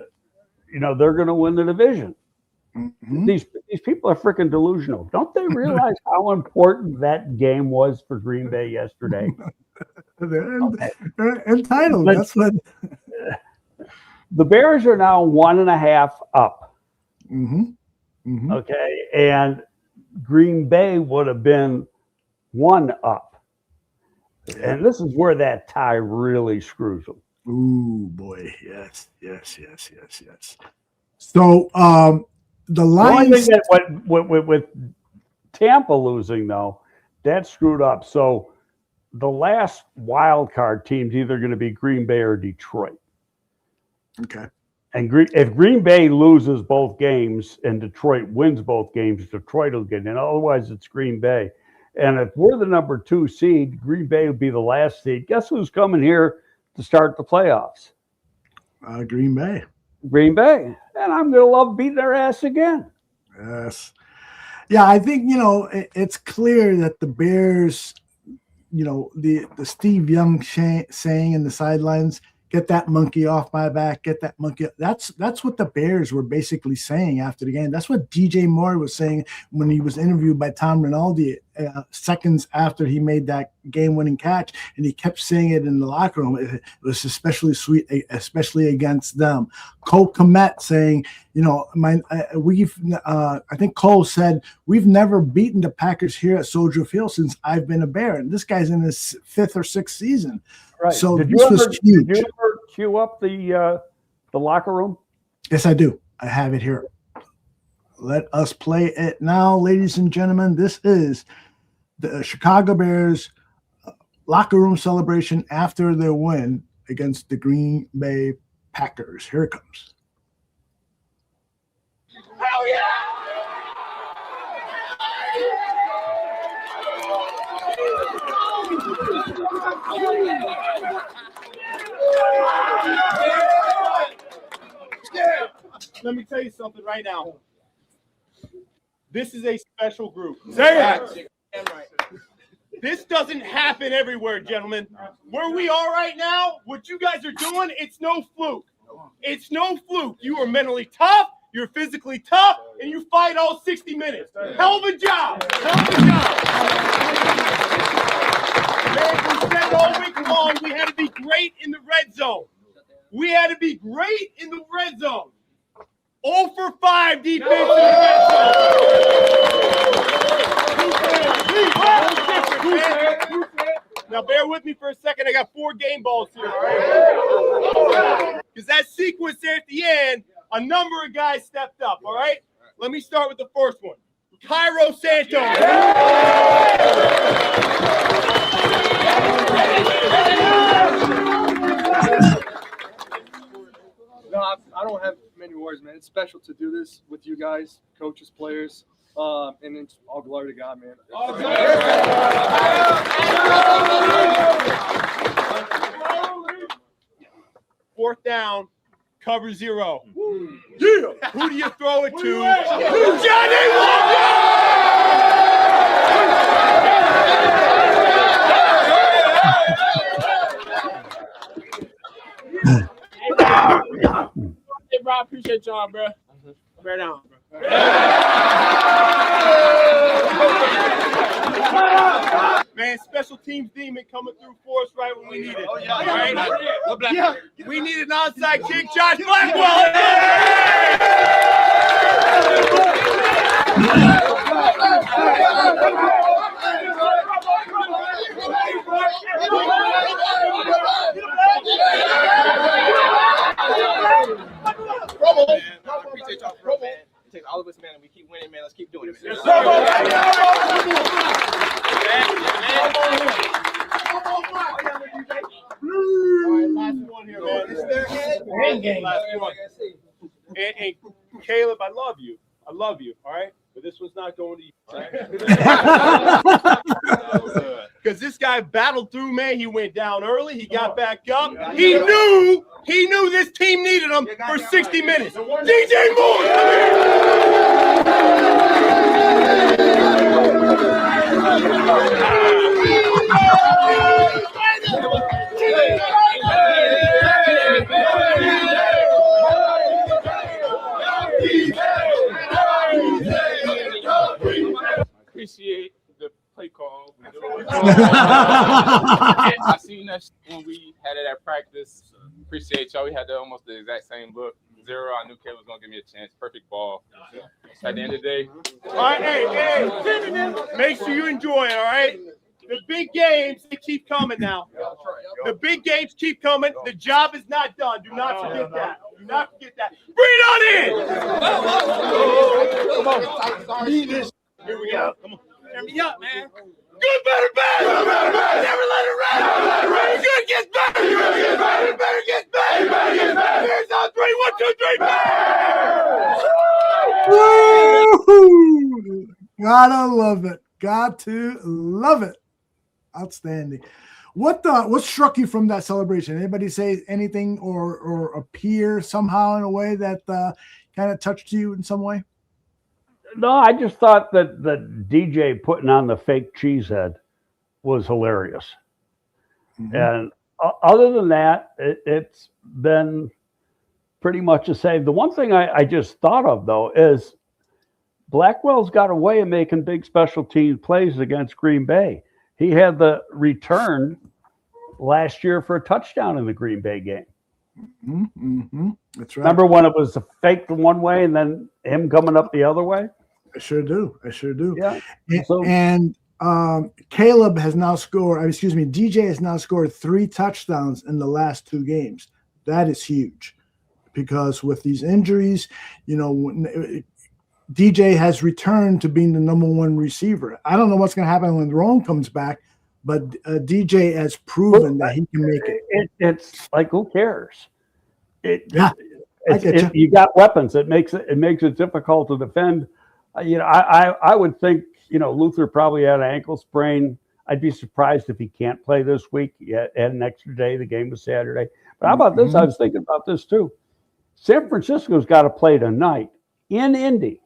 you know they're going to win the division. These people are freaking delusional. Don't they realize how important that game was for Green Bay yesterday? They're entitled. That's what. The Bears are now 1.5 up. Okay, and Green Bay would have been 1 up, and this is where that tie really screws them. Ooh, boy, yes. So, the Lions. The only thing that with Tampa losing though, that screwed up. So the last wild card team's either going to be Green Bay or Detroit. Okay. And if Green Bay loses both games and Detroit wins both games, Detroit will get in. Otherwise, it's Green Bay. And if we're the number 2 seed, Green Bay will be the last seed. Guess who's coming here to start the playoffs? Green Bay. Green Bay. And I'm going to love beating their ass again. Yes. Yeah, I think, it's clear that the Bears, the Steve Young saying in the sidelines, get that monkey off my back, get that monkey. That's what the Bears were basically saying after the game. That's what DJ Moore was saying when he was interviewed by Tom Rinaldi seconds after he made that game-winning catch, and he kept saying it in the locker room. It was especially sweet, especially against them. Cole Kmet saying, I think Cole said, we've never beaten the Packers here at Soldier Field since I've been a Bear. And this guy's in his 5th or 6th season. Right. So did this was huge. Did you ever cue up the locker room? Yes, I do. I have it here. Let us play it now, ladies and gentlemen. This is the Chicago Bears locker room celebration after their win against the Green Bay Packers. Here it comes. Hell yeah! Let me tell you something right now. This is a special group. Say it. This doesn't happen everywhere, gentlemen. Where we are right now, what you guys are doing, it's no fluke. It's no fluke. You are mentally tough, you're physically tough, and you fight all 60 minutes. Hell of a job. Hell of a job. Man, we said all week long we had to be great in the red zone. We had to be great in the red zone. 0 for 5 defense in the red zone. Now bear with me for a second. I got 4 game balls here, all right? Because that sequence there at the end, a number of guys stepped up, all right? Let me start with the first one. Cairo Santos. No, I don't have many words, man. It's special to do this with you guys, coaches, players, and it's all glory to God, man. Fourth down, cover 0. Yeah. Who do you throw it to? Jahdae Hey, bro, I appreciate y'all, bro. Bear down, bro. Man, special teams demon coming through for us right when we need it. Oh, yeah. All right? Yeah. We need an onside kick. Josh Blackwell. I appreciate y'all, bro, man. It takes all of us, man, and we keep winning, man. Let's keep doing it, man. Last one here, man. Last one. And Caleb, I love you. I love you, all right? But this one's not going to you, all right? Because this guy battled through, man. He went down early. He got back up. He knew this team needed him for 60 minutes. DJ Appreciate the play call. I seen that when we had it at practice. Appreciate y'all. We had almost the exact same look. 0. I knew Caleb was gonna give me a chance. Perfect ball. At the end of the day. All right, hey, make sure you enjoy it, all right? The big games, they keep coming now. The big games keep coming. The job is not done. Do not forget that. Do not forget that. Bring it on in! Come on. Here we go. Come on. Turn me up, man. Good, better, bad. Never let it rest. Good gets better. Better gets better. Bears on 3. 1, 2, 3. Woo! Gotta love it. Got to love it. Outstanding. What struck you from that celebration? Anybody say anything or appear somehow in a way that kind of touched you in some way? No, I just thought that the DJ putting on the fake cheese head was hilarious. And other than that, it's been pretty much the same. The one thing I just thought of, though, is Blackwell's got a way of making big special team plays against Green Bay. He had the return last year for a touchdown in the Green Bay game. That's right. Remember when it was faked one way and then him coming up the other way? I sure do. Yeah. And Caleb has now scored, DJ has now scored 3 touchdowns in the last 2 games. That is huge because with these injuries, DJ has returned to being the number 1 receiver. I don't know what's going to happen when Rome comes back, but DJ has proven that he can make it. It's like, who cares? Yeah, you got weapons. It makes it difficult to defend. I would think, Luther probably had an ankle sprain. I'd be surprised if he can't play this week. He had an extra day. The game was Saturday. But how about this? I was thinking about this too. San Francisco's got to play tonight in Indy.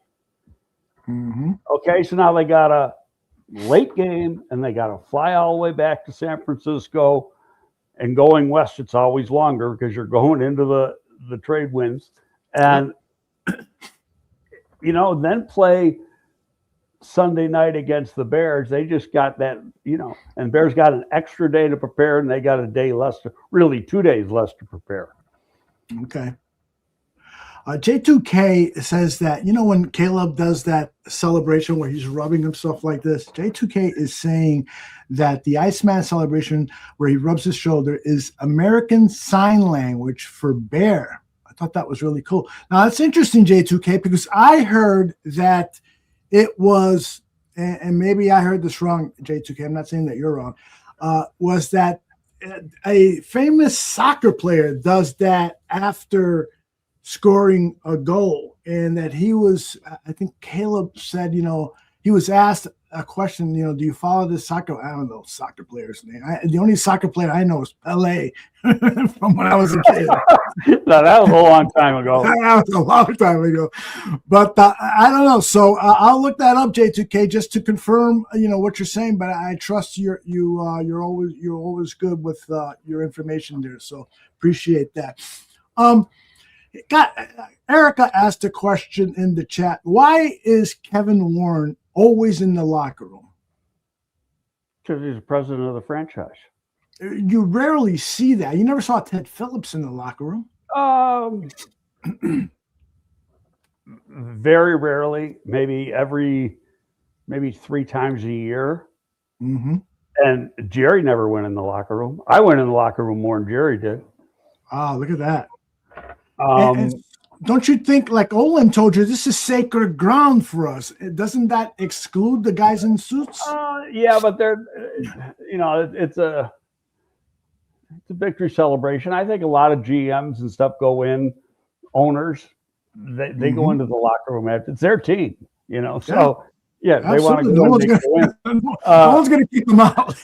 Okay, so now they got a late game, and they got to fly all the way back to San Francisco. And going west, it's always longer because you're going into the trade winds. And, then play Sunday night against the Bears. They just got that, and Bears got an extra day to prepare, and they got a day less, 2 days less to prepare. Okay. J2K says that, when Caleb does that celebration where he's rubbing himself like this, J2K is saying that the Iceman celebration where he rubs his shoulder is American Sign Language for bear. I thought that was really cool. Now, that's interesting, J2K, because I heard that it was, and maybe I heard this wrong, J2K, I'm not saying that you're wrong, was that a famous soccer player does that after scoring a goal, and that he was, I think Caleb said, he was asked a question, do you follow this soccer? I don't know soccer players' name. The only soccer player I know is Pelé from when I was a kid. No, that was a long time ago. That was a long time ago. But I don't know. So I'll look that up, J2K, just to confirm, what you're saying. But I trust you're always good with your information there. So appreciate that. Erica asked a question in the chat. Why is Kevin Warren always in the locker room? Because he's the president of the franchise. You rarely see that. You never saw Ted Phillips in the locker room? Very rarely, maybe 3 times a year. And Jerry never went in the locker room. I went in the locker room more than Jerry did. Oh, look at that. And don't you think, like Olin told you, this is sacred ground for us? Doesn't that exclude the guys in suits? Yeah, but they're, it's a victory celebration. I think a lot of GMs and stuff go in, owners, they go into the locker room after it's their team, So yeah, they want to go in. No one's going to keep them out.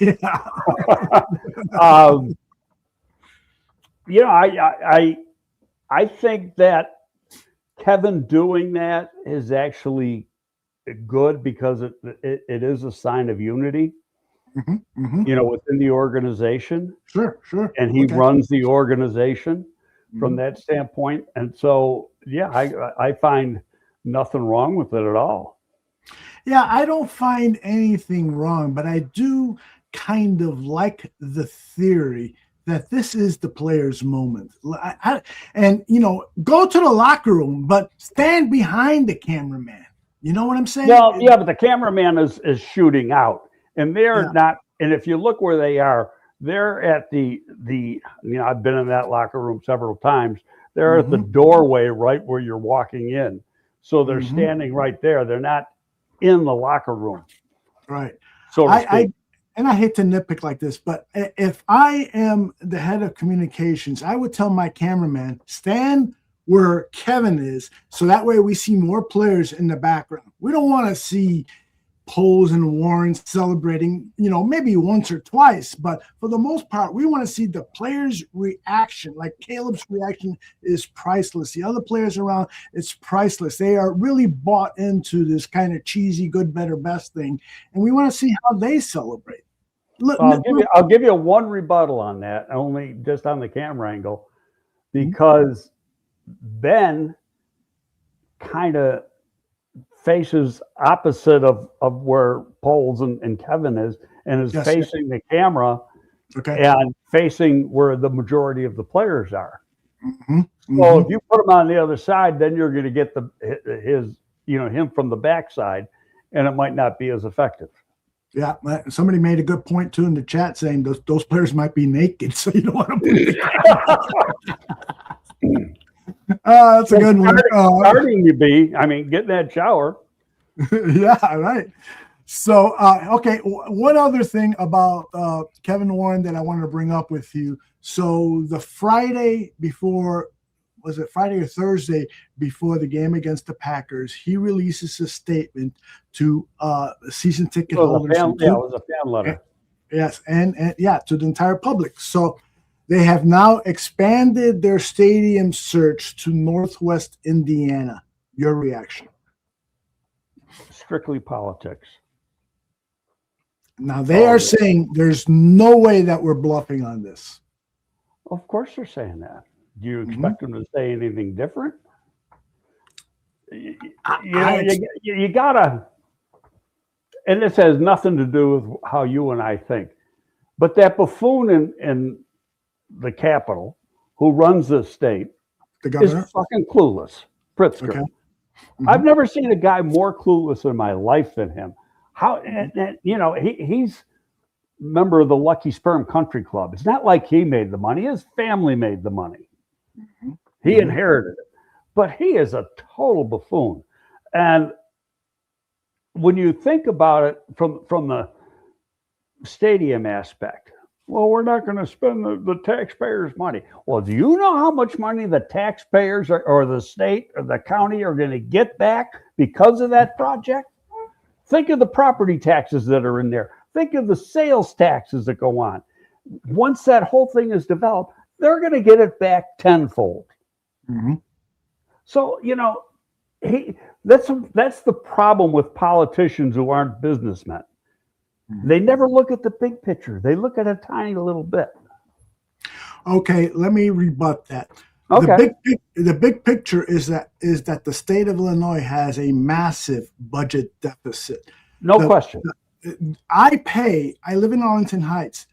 I think that Kevin doing that is actually good because it is a sign of unity, within the organization. Sure. And he runs the organization from that standpoint. And so, yeah, I find nothing wrong with it at all. Yeah, I don't find anything wrong, but I do kind of like the theory that this is the player's moment. And go to the locker room, but stand behind the cameraman. You know what I'm saying? Well, yeah, but the cameraman is shooting out, and they're not. And if you look where they are, they're at the I've been in that locker room several times. They're at the doorway right where you're walking in. So they're standing right there. They're not in the locker room. Right. So to and I hate to nitpick like this, but if I am the head of communications, I would tell my cameraman, stand where Kevin is, so that way we see more players in the background. We don't want to see Poles and Warren celebrating, maybe once or twice, but for the most part, we want to see the players' reaction. Like Caleb's reaction is priceless. The other players around, it's priceless. They are really bought into this kind of cheesy, good, better, best thing, and we want to see how they celebrate. Look, I'll give you one rebuttal on that, only just on the camera angle, because Ben kind of faces opposite of where Poles and Kevin is, and is facing the camera and facing where the majority of the players are. So if you put him on the other side, then you're going to get him from the backside, and it might not be as effective. Yeah, somebody made a good point too in the chat, saying those players might be naked, so you don't want to put it. That's a good one. Starting to be, get in that shower. Yeah, right. So, okay, one other thing about Kevin Warren that I wanted to bring up with you. So the Friday before, was it Friday or Thursday before the game against the Packers, he releases a statement to season ticket holders. It was a fan letter. Yes, and to the entire public. So they have now expanded their stadium search to Northwest Indiana. Your reaction? Strictly politics. Now they are saying there's no way that we're bluffing on this. Of course they're saying that. Do you expect them to say anything different? You gotta, and this has nothing to do with how you and I think, but that buffoon in the Capitol who runs the state is fucking clueless. Pritzker. Okay. I've never seen a guy more clueless in my life than him. He's a member of the Lucky Sperm Country Club. It's not like he made the money. His family made the money. He inherited it. But he is a total buffoon. And when you think about it from the stadium aspect, well, we're not going to spend the taxpayers' money. Well, do you know how much money the taxpayers or the state or the county are going to get back because of that project? Think of the property taxes that are in there. Think of the sales taxes that go on. Once that whole thing is developed, they're going to get it back tenfold. So, that's the problem with politicians who aren't businessmen. They never look at the big picture. They look at a tiny little bit. Okay, let me rebut that. Okay. The big picture is that the state of Illinois has a massive budget deficit. No question. I live in Arlington Heights.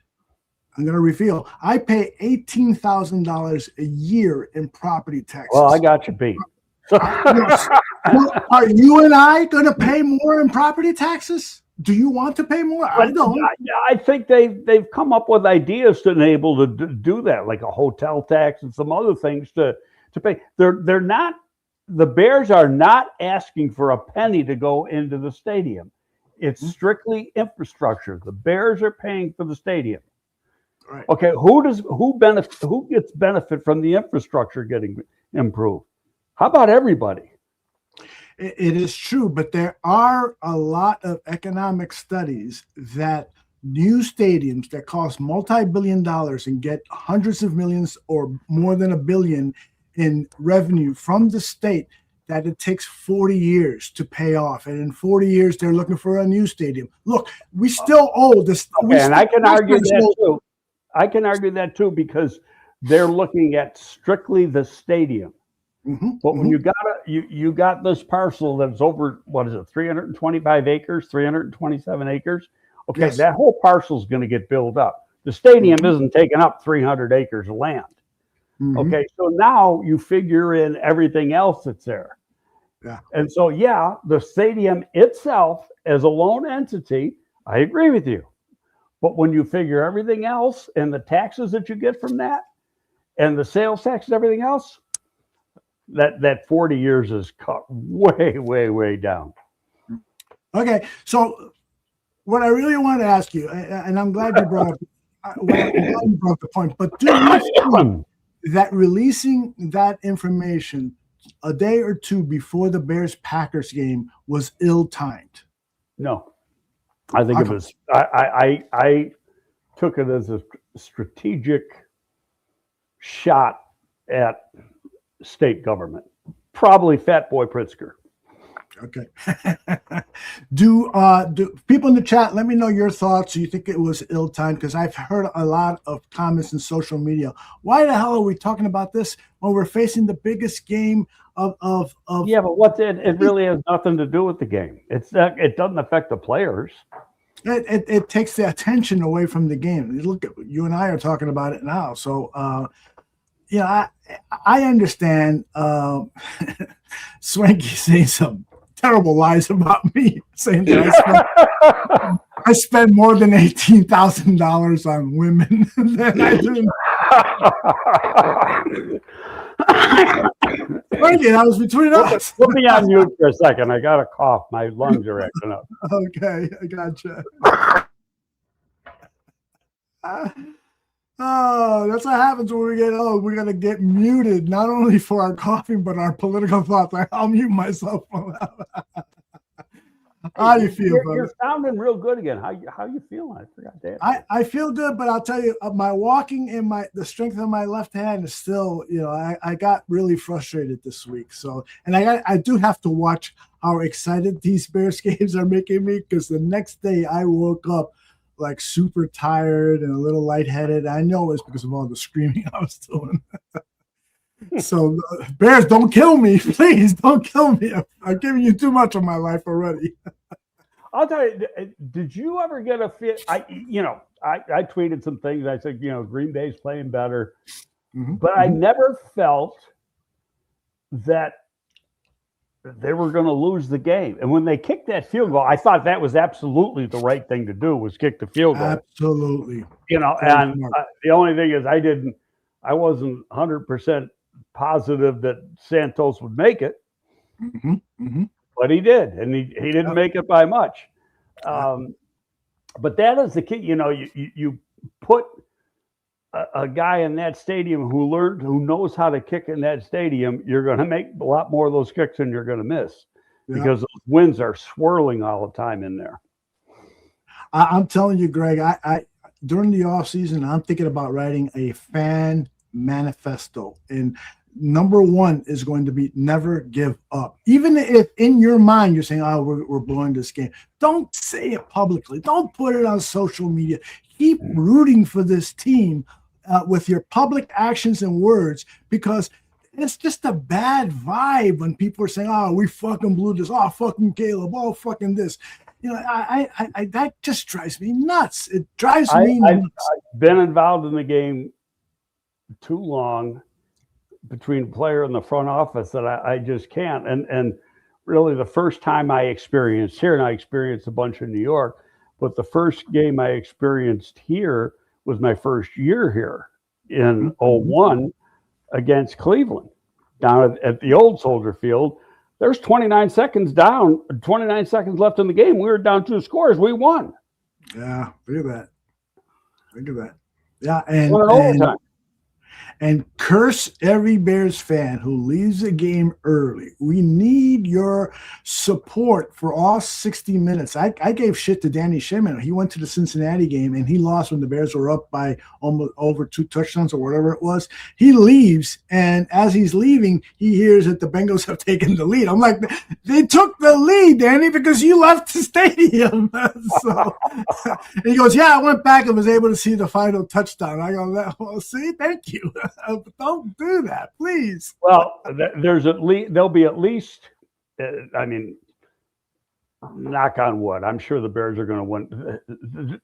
I'm going to reveal, I pay $18,000 a year in property taxes. Well, I got you beat. Are you and I going to pay more in property taxes? Do you want to pay more? I don't. I think they've come up with ideas to enable to do that, like a hotel tax and some other things to pay. They're not. The Bears are not asking for a penny to go into the stadium. It's strictly infrastructure. The Bears are paying for the stadium. Right. Okay, who gets benefit from the infrastructure getting improved? How about everybody? It is true, but there are a lot of economic studies that new stadiums that cost multi-billion dollars and get hundreds of millions or more than $1 billion in revenue from the state, that it takes 40 years to pay off. And in 40 years, they're looking for a new stadium. Look, we still owe this. Okay, and I can argue that too. I can argue that too, because they're looking at strictly the stadium. But when you got this parcel that's over, 325 acres, 327 acres. Okay, Yes. That whole parcel is going to get built up. The stadium isn't taking up 300 acres of land. Okay, so now you figure in everything else that's there. Yeah. And so, the stadium itself as a lone entity, I agree with you. But when you figure everything else and the taxes that you get from that and the sales tax and everything else, that 40 years is cut way, way, way down. Okay, so what I really want to ask you, and I'm glad you brought up, the point, but do you think that releasing that information a day or two before the Bears-Packers game was ill-timed? No. I think it was. I took it as a strategic shot at state government. Probably Fat Boy Pritzker. Okay. do people in the chat let me know your thoughts? Do you think it was ill-timed? Because I've heard a lot of comments in social media. Why the hell are we talking about this when we're facing the biggest game of Yeah, but what's it really has nothing to do with the game. It doesn't affect the players. It takes the attention away from the game. Look, you and I are talking about it now. So I understand Swanky saying some terrible lies about me, saying that I spend more than $18,000 on women than I do. Swanky, that was between us. Put me on mute for a second. I got a cough. My lungs are acting up. Okay, I gotcha. Oh, that's what happens when we get old. We're going to get muted, not only for our coughing, but our political thoughts. I'll mute myself. How do you feel, brother? You're sounding real good again. How you feeling? I forgot that. I feel good, but I'll tell you, my walking and the strength of my left hand is still, I got really frustrated this week. So, and I do have to watch how excited these Bears games are making me, because the next day I woke up like super tired and a little lightheaded. I know it's because of all the screaming I was doing. So Bears, don't kill me. Please don't kill me. I've given you too much of my life already. I'll tell you, did you ever get a fit? I tweeted some things. I said, Green Bay's playing better, but I never felt that they were going to lose the game. And when they kicked that field goal, I thought that was absolutely the right thing to do, was kick the field goal. Absolutely. And the only thing is I wasn't 100% positive that Santos would make it, but he did. And he didn't make it by much. But that is the key. You put a guy in that stadium who knows how to kick in that stadium, you're going to make a lot more of those kicks than you're going to miss, because those winds are swirling all the time in there. I'm telling you, Greg, I during the off season, I'm thinking about writing a fan manifesto, and number one is going to be never give up. Even if in your mind you're saying, "Oh, we're blowing this game," don't say it publicly. Don't put it on social media. Keep rooting for this team with your public actions and words, because it's just a bad vibe when people are saying, "Oh, we fucking blew this. Oh, fucking Caleb. Oh, fucking this." I that just drives me nuts. It drives me nuts. I've been involved in the game too long, between the player and the front office, that I just can't. And really, the first time I experienced here, and I experienced a bunch in New York, but the first game I experienced here was my first year here in 01 against Cleveland down at the old Soldier Field. There's 29 seconds left in the game. We were down 2 scores. We won. Yeah, look at that. Yeah, and curse every Bears fan who leaves the game early. We need your support for all 60 minutes. I gave shit to Danny Sherman. He went to the Cincinnati game and he lost when the Bears were up by almost over 2 touchdowns or whatever it was. He leaves, and as he's leaving, he hears that the Bengals have taken the lead. I'm like, they took the lead, Danny, because you left the stadium. So he goes, yeah, I went back and was able to see the final touchdown. I go, well, see, thank you. Don't do that, please. Well, there'll be at least, knock on wood, I'm sure the Bears are going to win.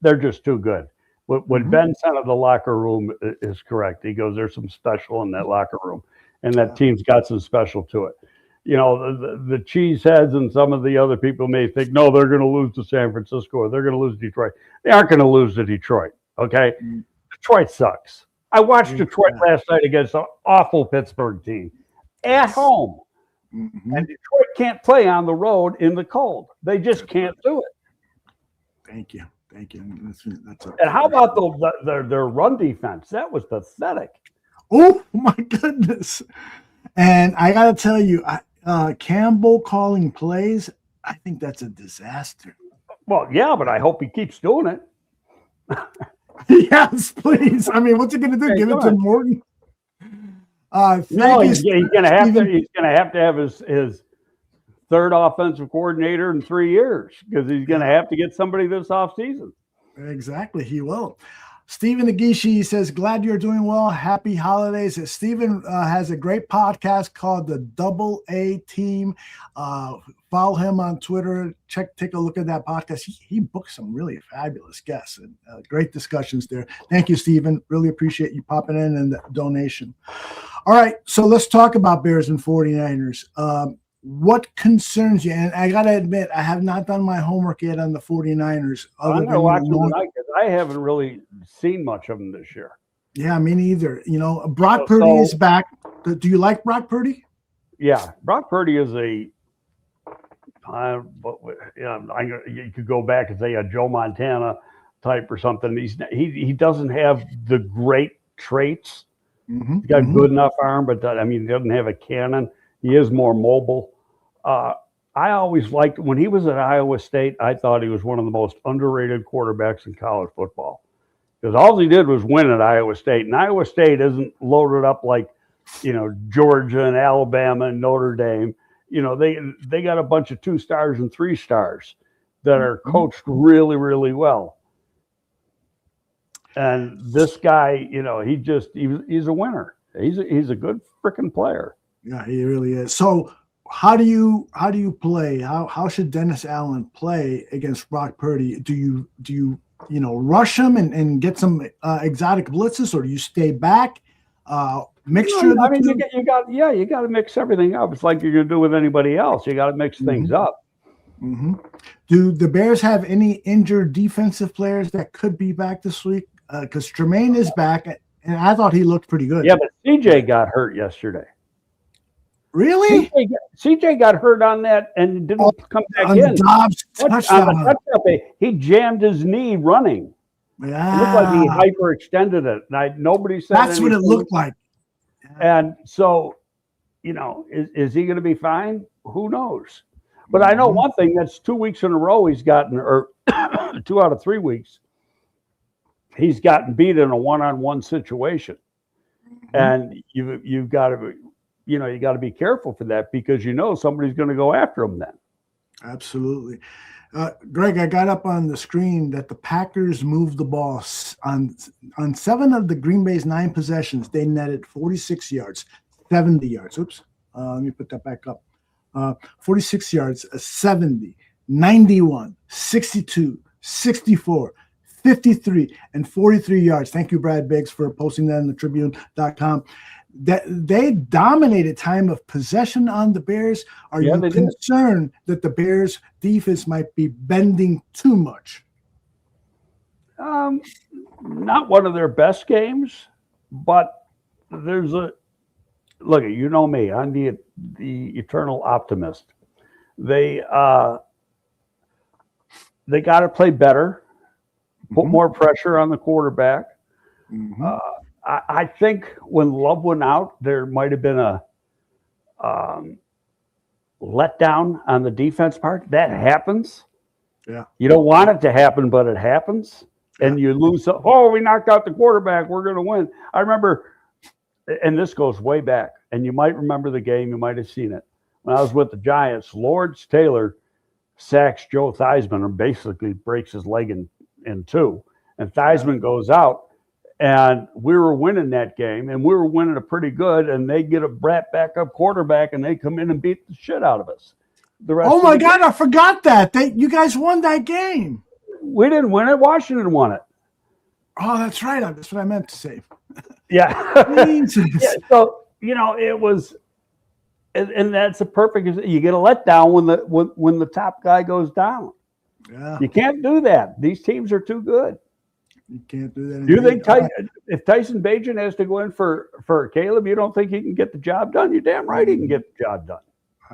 They're just too good. What Ben said of the locker room is correct. He goes, there's some special in that locker room, and that team's got some special to it. The cheeseheads and some of the other people may think, no, they're going to lose to San Francisco, or they're going to lose to Detroit. They aren't going to lose to Detroit, okay? Detroit sucks. I watched Detroit last night against an awful Pittsburgh team at home. And Detroit can't play on the road in the cold. They just can't do it. Thank you. That's and how about their run defense? That was pathetic. Oh, my goodness. And I got to tell you, Campbell calling plays, I think that's a disaster. Well, yeah, but I hope he keeps doing it. Yes, please. I mean, what's he going to do? Hey, Give it go to ahead. Morgan? No, you, he's going to have to. He's going to have his third offensive coordinator in 3 years because he's going to have to get somebody this offseason. Exactly, he will. Stephen Agishi says, glad you're doing well. Happy holidays. Stephen has a great podcast called the Double A Team. Follow him on Twitter. Take a look at that podcast. He books some really fabulous guests and great discussions there. Thank you, Stephen. Really appreciate you popping in and the donation. All right, so let's talk about Bears and 49ers. What concerns you? And I got to admit, I have not done my homework yet on the 49ers. I'm going to watch them tonight because I haven't really seen much of them this year. Yeah, me neither. Brock Purdy is back. Do you like Brock Purdy? Yeah, Brock Purdy is you could go back and say a Joe Montana type or something. He doesn't have the great traits. Mm-hmm. He's got good enough arm, but he doesn't have a cannon. He is more mobile. I always liked when he was at Iowa State. I thought he was one of the most underrated quarterbacks in college football because all he did was win at Iowa State, and Iowa State isn't loaded up like Georgia and Alabama and Notre Dame. They got a bunch of 2 stars and 3 stars that are coached really, really well. And this guy, he's a winner. He's a good freaking player. Yeah, he really is. So how do you play? How should Dennis Allen play against Brock Purdy? Do you rush him and get some exotic blitzes, or do you stay back? Mixture. You got to mix everything up. It's like you're going to do with anybody else. You got to mix things up. Mm-hmm. Do the Bears have any injured defensive players that could be back this week? Because Tremaine is back, and I thought he looked pretty good. Yeah, but CJ got hurt yesterday. Really? CJ got hurt on that and didn't come back in. Dobbs touchdown. He jammed his knee running. Yeah. It looked like he hyperextended it. And nobody said that's what it looked like. And so, is he going to be fine? Who knows? But I know one thing, that's 2 weeks in a row he's gotten, or 2 out of 3 weeks, he's gotten beat in a one-on-one situation. And you've got to you got to be careful for that because somebody's going to go after him then. Absolutely. Greg, I got up on the screen that the Packers moved the ball on 7 of the Green Bay's 9 possessions. They netted 46 yards, 70 yards. Oops. Let me put that back up. 46 yards, 70, 91, 62, 64, 53, and 43 yards. Thank you, Brad Biggs, for posting that on the Tribune.com. That they dominated time of possession on the Bears. Are you concerned that the Bears defense might be bending too much? Not one of their best games, but there's look, me, I'm the eternal optimist. They got to play better, put more pressure on the quarterback. I think when Love went out, there might have been a letdown on the defense part. That happens. Yeah. You don't want it to happen, but it happens. And you lose. We knocked out the quarterback. We're going to win. I remember, and this goes way back, and you might remember the game. You might have seen it. When I was with the Giants, Lawrence Taylor sacks Joe Theismann and basically breaks his leg in 2. And Theismann goes out. And we were winning that game, and we were winning it pretty good. And they get a backup quarterback, and they come in and beat the shit out of us. Oh my God, I forgot that. You guys won that game. We didn't win it. Washington won it. Oh, that's right. That's what I meant to say. Yeah. Yeah. So it was, and that's a perfect. You get a letdown when the top guy goes down. Yeah. You can't do that. These teams are too good. You can't do that. Do you think if Tyson Bagent has to go in for Caleb, you don't think he can get the job done? You're damn right he can get the job done.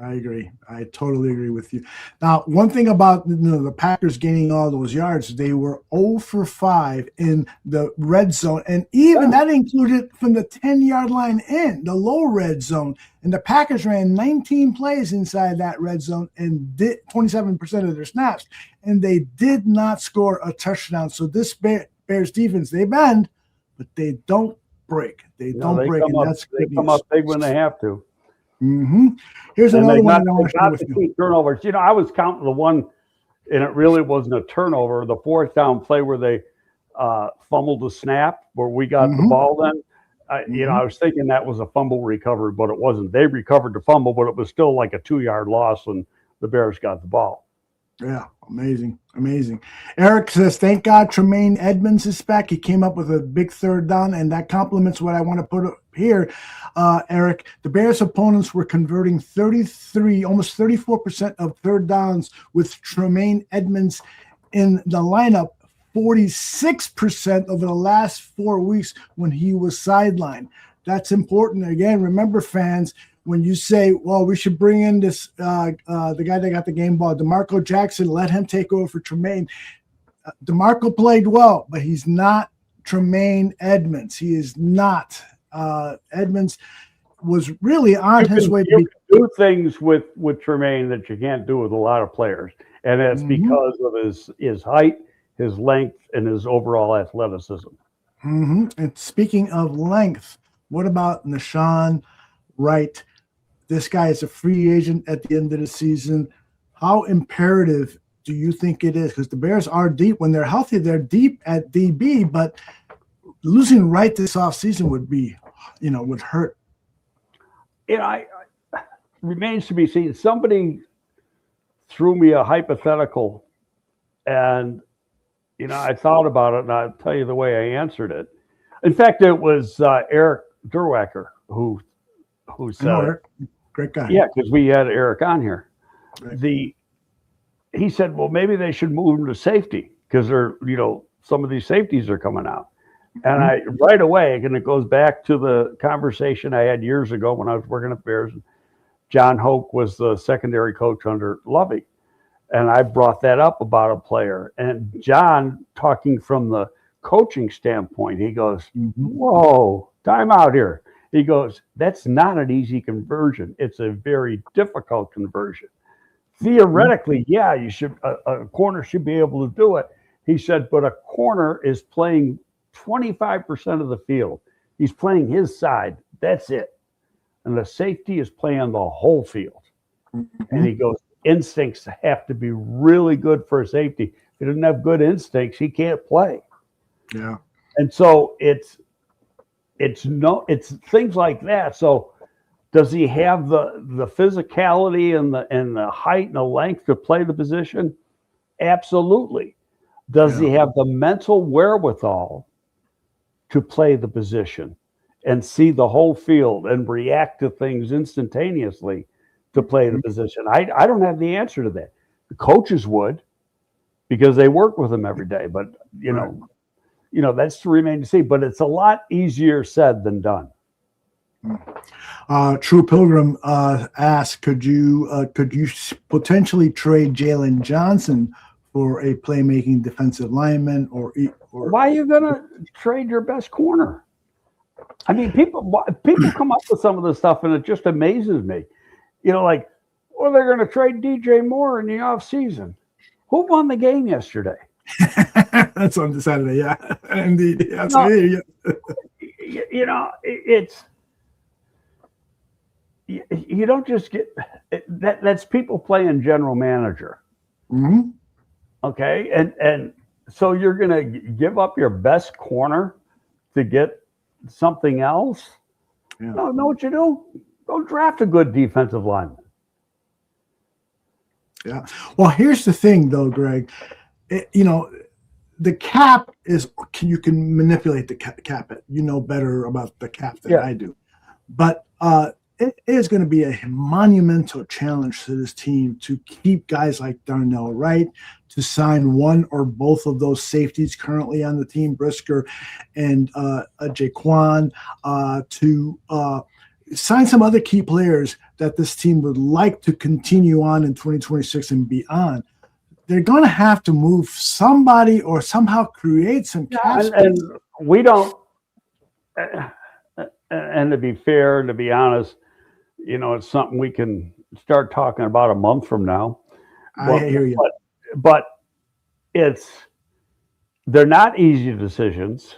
I agree. I totally agree with you. Now, one thing about the Packers gaining all those yards, they were 0 for 5 in the red zone, and even that included from the 10-yard line in the low red zone. And the Packers ran 19 plays inside that red zone and did 27% of their snaps, and they did not score a touchdown. So this Bears defense, they bend, but they don't break. They don't break, and that's good news. They come up big when they have to. Mm-hmm. Here's another one. They got the key turnovers. I was counting the one, and it really wasn't a turnover. The fourth down play where they fumbled the snap, where we got the ball. Then, I was thinking that was a fumble recovery, but it wasn't. They recovered the fumble, but it was still like a 2-yard loss when the Bears got the ball. Yeah, amazing. Eric says, thank God Tremaine Edmonds is back. He came up with a big third down, and that complements what I want to put up here. Eric, the Bears' opponents were converting almost 34% of third downs with Tremaine Edmonds in the lineup, 46% over the last 4 weeks when he was sidelined. That's important. Again, remember, fans, when you say, well, we should bring in this the guy that got the game ball, DeMarco Jackson, let him take over for Tremaine. DeMarco played well, but he's not Tremaine Edmonds. He is not. Edmonds was really on his way to do things with Tremaine that you can't do with a lot of players, and it's because of his height, his length, and his overall athleticism. And speaking of length, what about Nashawn Wright? This guy is a free agent at the end of the season. How imperative do you think it is? Because the Bears are deep. When they're healthy, they're deep at DB, but losing Wright this offseason would be, would hurt. I remains to be seen. Somebody threw me a hypothetical, and I thought about it, and I'll tell you the way I answered it. In fact, it was Eric Derwacker who said it. Great guy. Yeah, because we had Eric on here. Right. He said, well, maybe they should move him to safety because they're, some of these safeties are coming out. And I right away, and it goes back to the conversation I had years ago when I was working at Bears. John Hoke was the secondary coach under Lovey. And I brought that up about a player. And John, talking from the coaching standpoint, he goes, whoa, time out here. He goes, that's not an easy conversion. It's a very difficult conversion. Theoretically, yeah, a corner should be able to do it. He said, but a corner is playing 25% of the field. He's playing his side. That's it. And the safety is playing the whole field. And he goes, instincts have to be really good for a safety. If he doesn't have good instincts, he can't play. Yeah. And so it's things like that. So does he have the physicality and the height and the length to play the position? Absolutely. Does he have the mental wherewithal to play the position and see the whole field and react to things instantaneously to play the position? I don't have the answer to that. The coaches would, because they work with him every day. But that's to remain to see. But it's a lot easier said than done. True Pilgrim asked, could you potentially trade Jalen Johnson for a playmaking defensive lineman, or why are you gonna trade your best corner? I mean, people come up with some of this stuff, and it just amazes me. Like, well, they're going to trade DJ Moore in the offseason. Who won the game yesterday? That's on Saturday, yeah. Indeed. That's it's you don't just get that's people playing general manager. Okay, and so you're going to give up your best corner to get something else? No, know what you do? Go draft a good defensive lineman. Yeah. Well, here's the thing, though, Greg. The cap is you can manipulate the cap. You know better about the cap than I do, but it is going to be a monumental challenge to this team to keep guys like Darnell Wright, to sign one or both of those safeties currently on the team, Brisker and Jaquan, to sign some other key players that this team would like to continue on in 2026 and beyond, they're going to have to move somebody or somehow create some cap space. And we don't. And to be fair, to be honest, it's something we can start talking about a month from now. I hear you. But they're not easy decisions.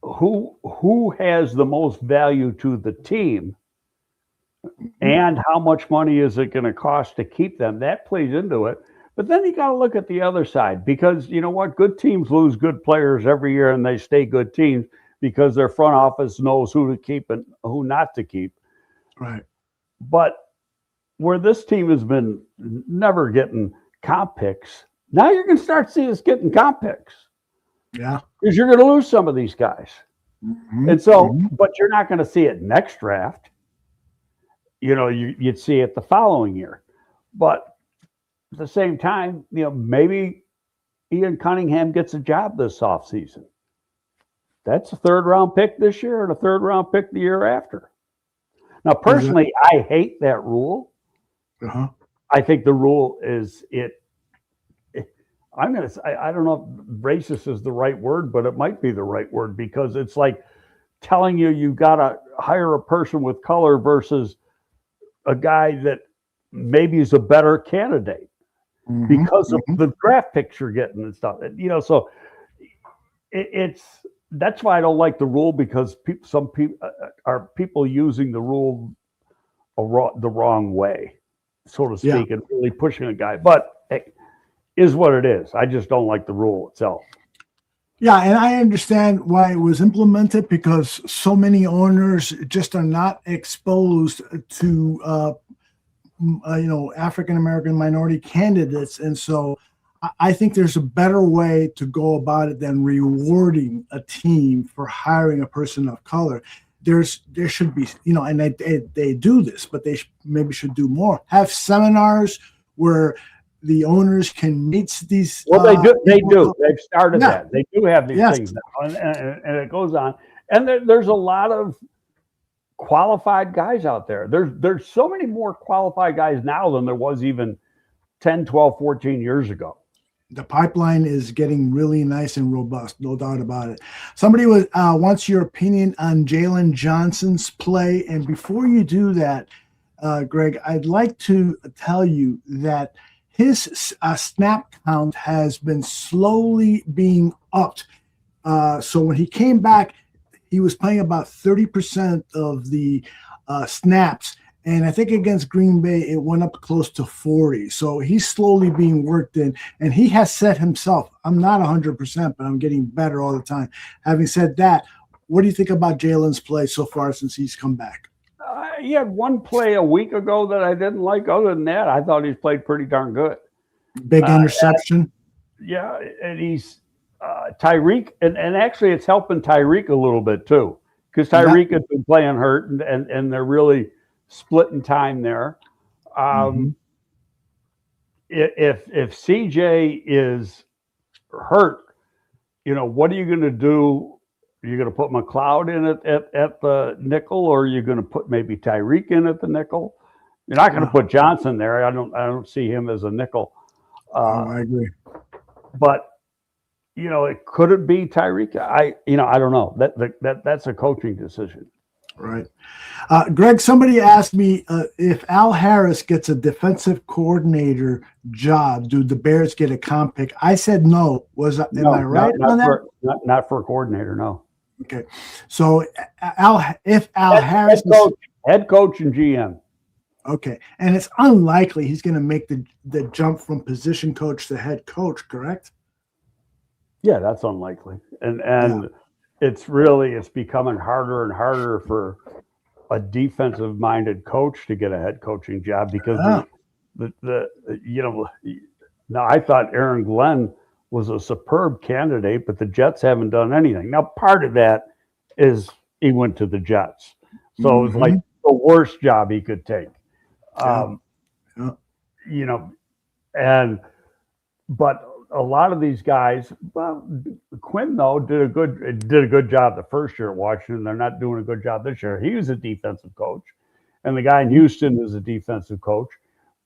Who has the most value to the team, and how much money is it going to cost to keep them? That plays into it. But then you got to look at the other side, because you know what? Good teams lose good players every year, and they stay good teams because their front office knows who to keep and who not to keep. Right. But where this team has been never getting comp picks, now you're going to start seeing us getting comp picks. Yeah. Because you're going to lose some of these guys. And so, but you're not going to see it next draft. You'd see it the following year. But at the same time, maybe Ian Cunningham gets a job this offseason. That's a third-round pick this year and a third-round pick the year after. Now, personally, I hate that rule. I think the rule is I'm going to say, I don't know if racist is the right word, but it might be the right word, because it's like telling you got to hire a person with color versus a guy that maybe is a better candidate because of the draft picks you're getting and stuff. So that's why I don't like the rule, because some people are using the rule the wrong way, so to speak, and really pushing a guy. But hey, is what it is. I just don't like the rule itself. Yeah, and I understand why it was implemented, because so many owners just are not exposed to African American minority candidates, and so I think there's a better way to go about it than rewarding a team for hiring a person of color. There should be, and they do this, but they maybe should do more. Have seminars where the owners can meet these. Well, they do. They've started that. They do have these things now, and it goes on. And there's a lot of qualified guys out there. There's so many more qualified guys now than there was even 10, 12, 14 years ago. The pipeline is getting really nice and robust, no doubt about it. Somebody wants your opinion on Jalen Johnson's play. And before you do that, Greg, I'd like to tell you that his snap count has been slowly being upped. So when he came back, he was playing about 30% of the snaps. And I think against Green Bay, it went up close to 40. So he's slowly being worked in. And he has said himself, I'm not 100%, but I'm getting better all the time. Having said that, what do you think about Jalen's play so far since he's come back? He had one play a week ago that I didn't like. Other than that, I thought he's played pretty darn good. Big interception. And he's Tyreek. And actually, it's helping Tyreek a little bit, too, because Tyreek has been playing hurt, and they're really splitting time there. If CJ is hurt, what are you going to do? Are you going to put McLeod in at the nickel, or are you going to put maybe Tyreek in at the nickel? You're not going to put Johnson there. I don't see him as a nickel. I agree. But it couldn't be Tyreek. I don't know. That's a coaching decision. Right. Greg, somebody asked me if Al Harris gets a defensive coordinator job, do the Bears get a comp pick? I said no. Am I right on that? Not for a coordinator, no. Okay. So if Al Harris head coach and GM. Okay. And it's unlikely he's going to make the jump from position coach to head coach, correct? Yeah, that's unlikely. And it's becoming harder and harder for a defensive minded coach to get a head coaching job, because now I thought Aaron Glenn was a superb candidate, but the Jets haven't done anything. Now, part of that is he went to the Jets. So it's like the worst job he could take. But a lot of these guys, well, Quinn though did a good job the first year at Washington. They're not doing a good job this year. He was a defensive coach, and the guy in Houston is a defensive coach.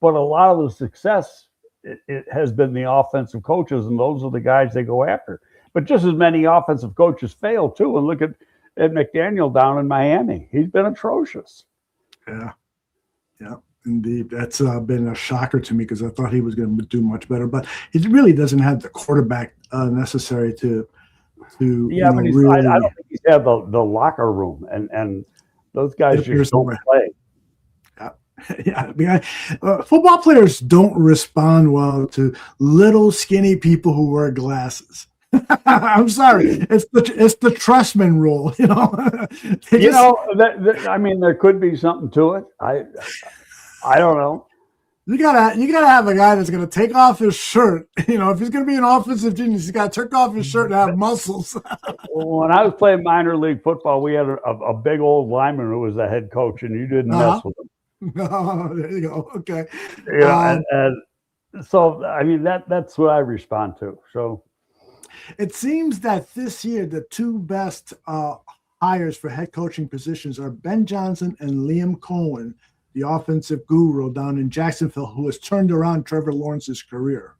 But a lot of the success it has been the offensive coaches, and those are the guys they go after. But just as many offensive coaches fail too. And look at McDaniel down in Miami. He's been atrocious. Yeah. Indeed, that's been a shocker to me because I thought he was going to do much better, but he really doesn't have the quarterback necessary to. Yeah, but really, I don't think he's had the locker room, and those guys just don't play. Yeah, football players don't respond well to little skinny people who wear glasses. I'm sorry, it's the Trustman rule, you know. I mean, there could be something to it. I don't know. You gotta have a guy that's gonna take off his shirt. You know, if he's gonna be an offensive genius, he's gotta take off his shirt and have muscles. When I was playing minor league football, we had a big old lineman who was the head coach, and you didn't mess with him. Oh, there you go. Okay. Yeah, and so I mean that's what I respond to. So it seems that this year the two best hires for head coaching positions are Ben Johnson and Liam Cohen, the offensive guru down in Jacksonville, who has turned around Trevor Lawrence's career.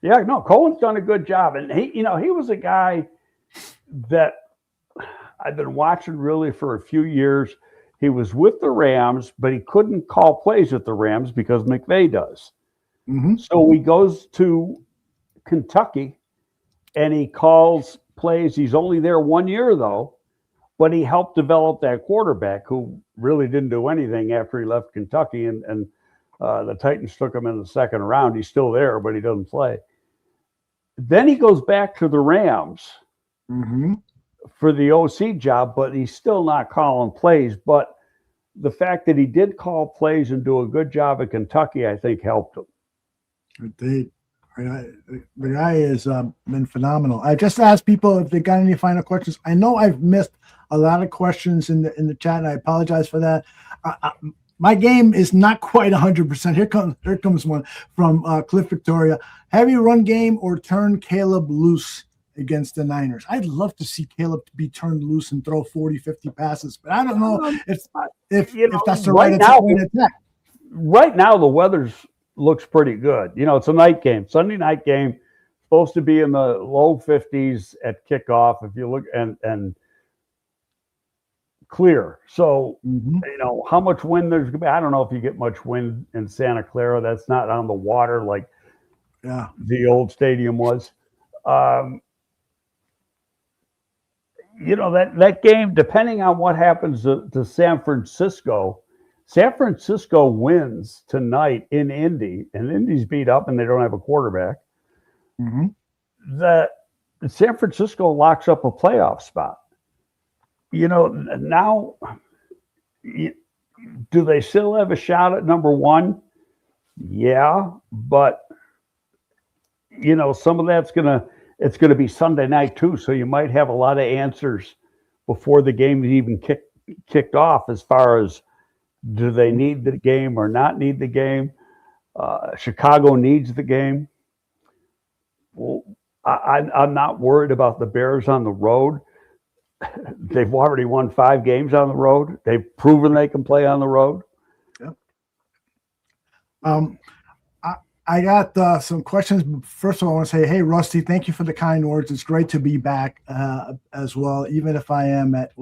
Yeah, no, Cohen's done a good job, and he was a guy that I've been watching really for a few years. He was with the Rams, but he couldn't call plays with the Rams because McVay does. Mm-hmm. So he goes to Kentucky, and he calls plays. He's only there 1 year though. But he helped develop that quarterback who really didn't do anything after he left Kentucky, and the Titans took him in the second round. He's still there, but he doesn't play. Then he goes back to the Rams for the OC job, but he's still not calling plays. But the fact that he did call plays and do a good job at Kentucky, I think, helped him. The guy has been phenomenal. I just asked people if they got any final questions. I know I've missed a lot of questions in the chat, and I apologize for that. My game is not quite 100%. Here comes one from Cliff Victoria. Heavy run game or turn Caleb loose against the Niners? I'd love to see Caleb be turned loose and throw 40, 50 passes, but I don't know if that's the right attack. Right now, the weather's looks pretty good. It's a night game, Sunday night game, supposed to be in the low 50s at kickoff. If you look and clear. So, how much wind there's going to be. I don't know if you get much wind in Santa Clara. That's not on the water like the old stadium was. That game, depending on what happens to San Francisco wins tonight in Indy, and Indy's beat up and they don't have a quarterback. That San Francisco locks up a playoff spot. Now, do they still have a shot at number one? Yeah, but some of that's it's gonna be Sunday night too, so you might have a lot of answers before the game is even kicked off as far as do they need the game or not need the game. Chicago needs the game. Well, I'm not worried about the Bears on the road. They've already won 5 games on the road. They've proven they can play on the road. I got some questions. First of all, I want to say, hey, Rusty, thank you for the kind words. It's great to be back as well, even if I am at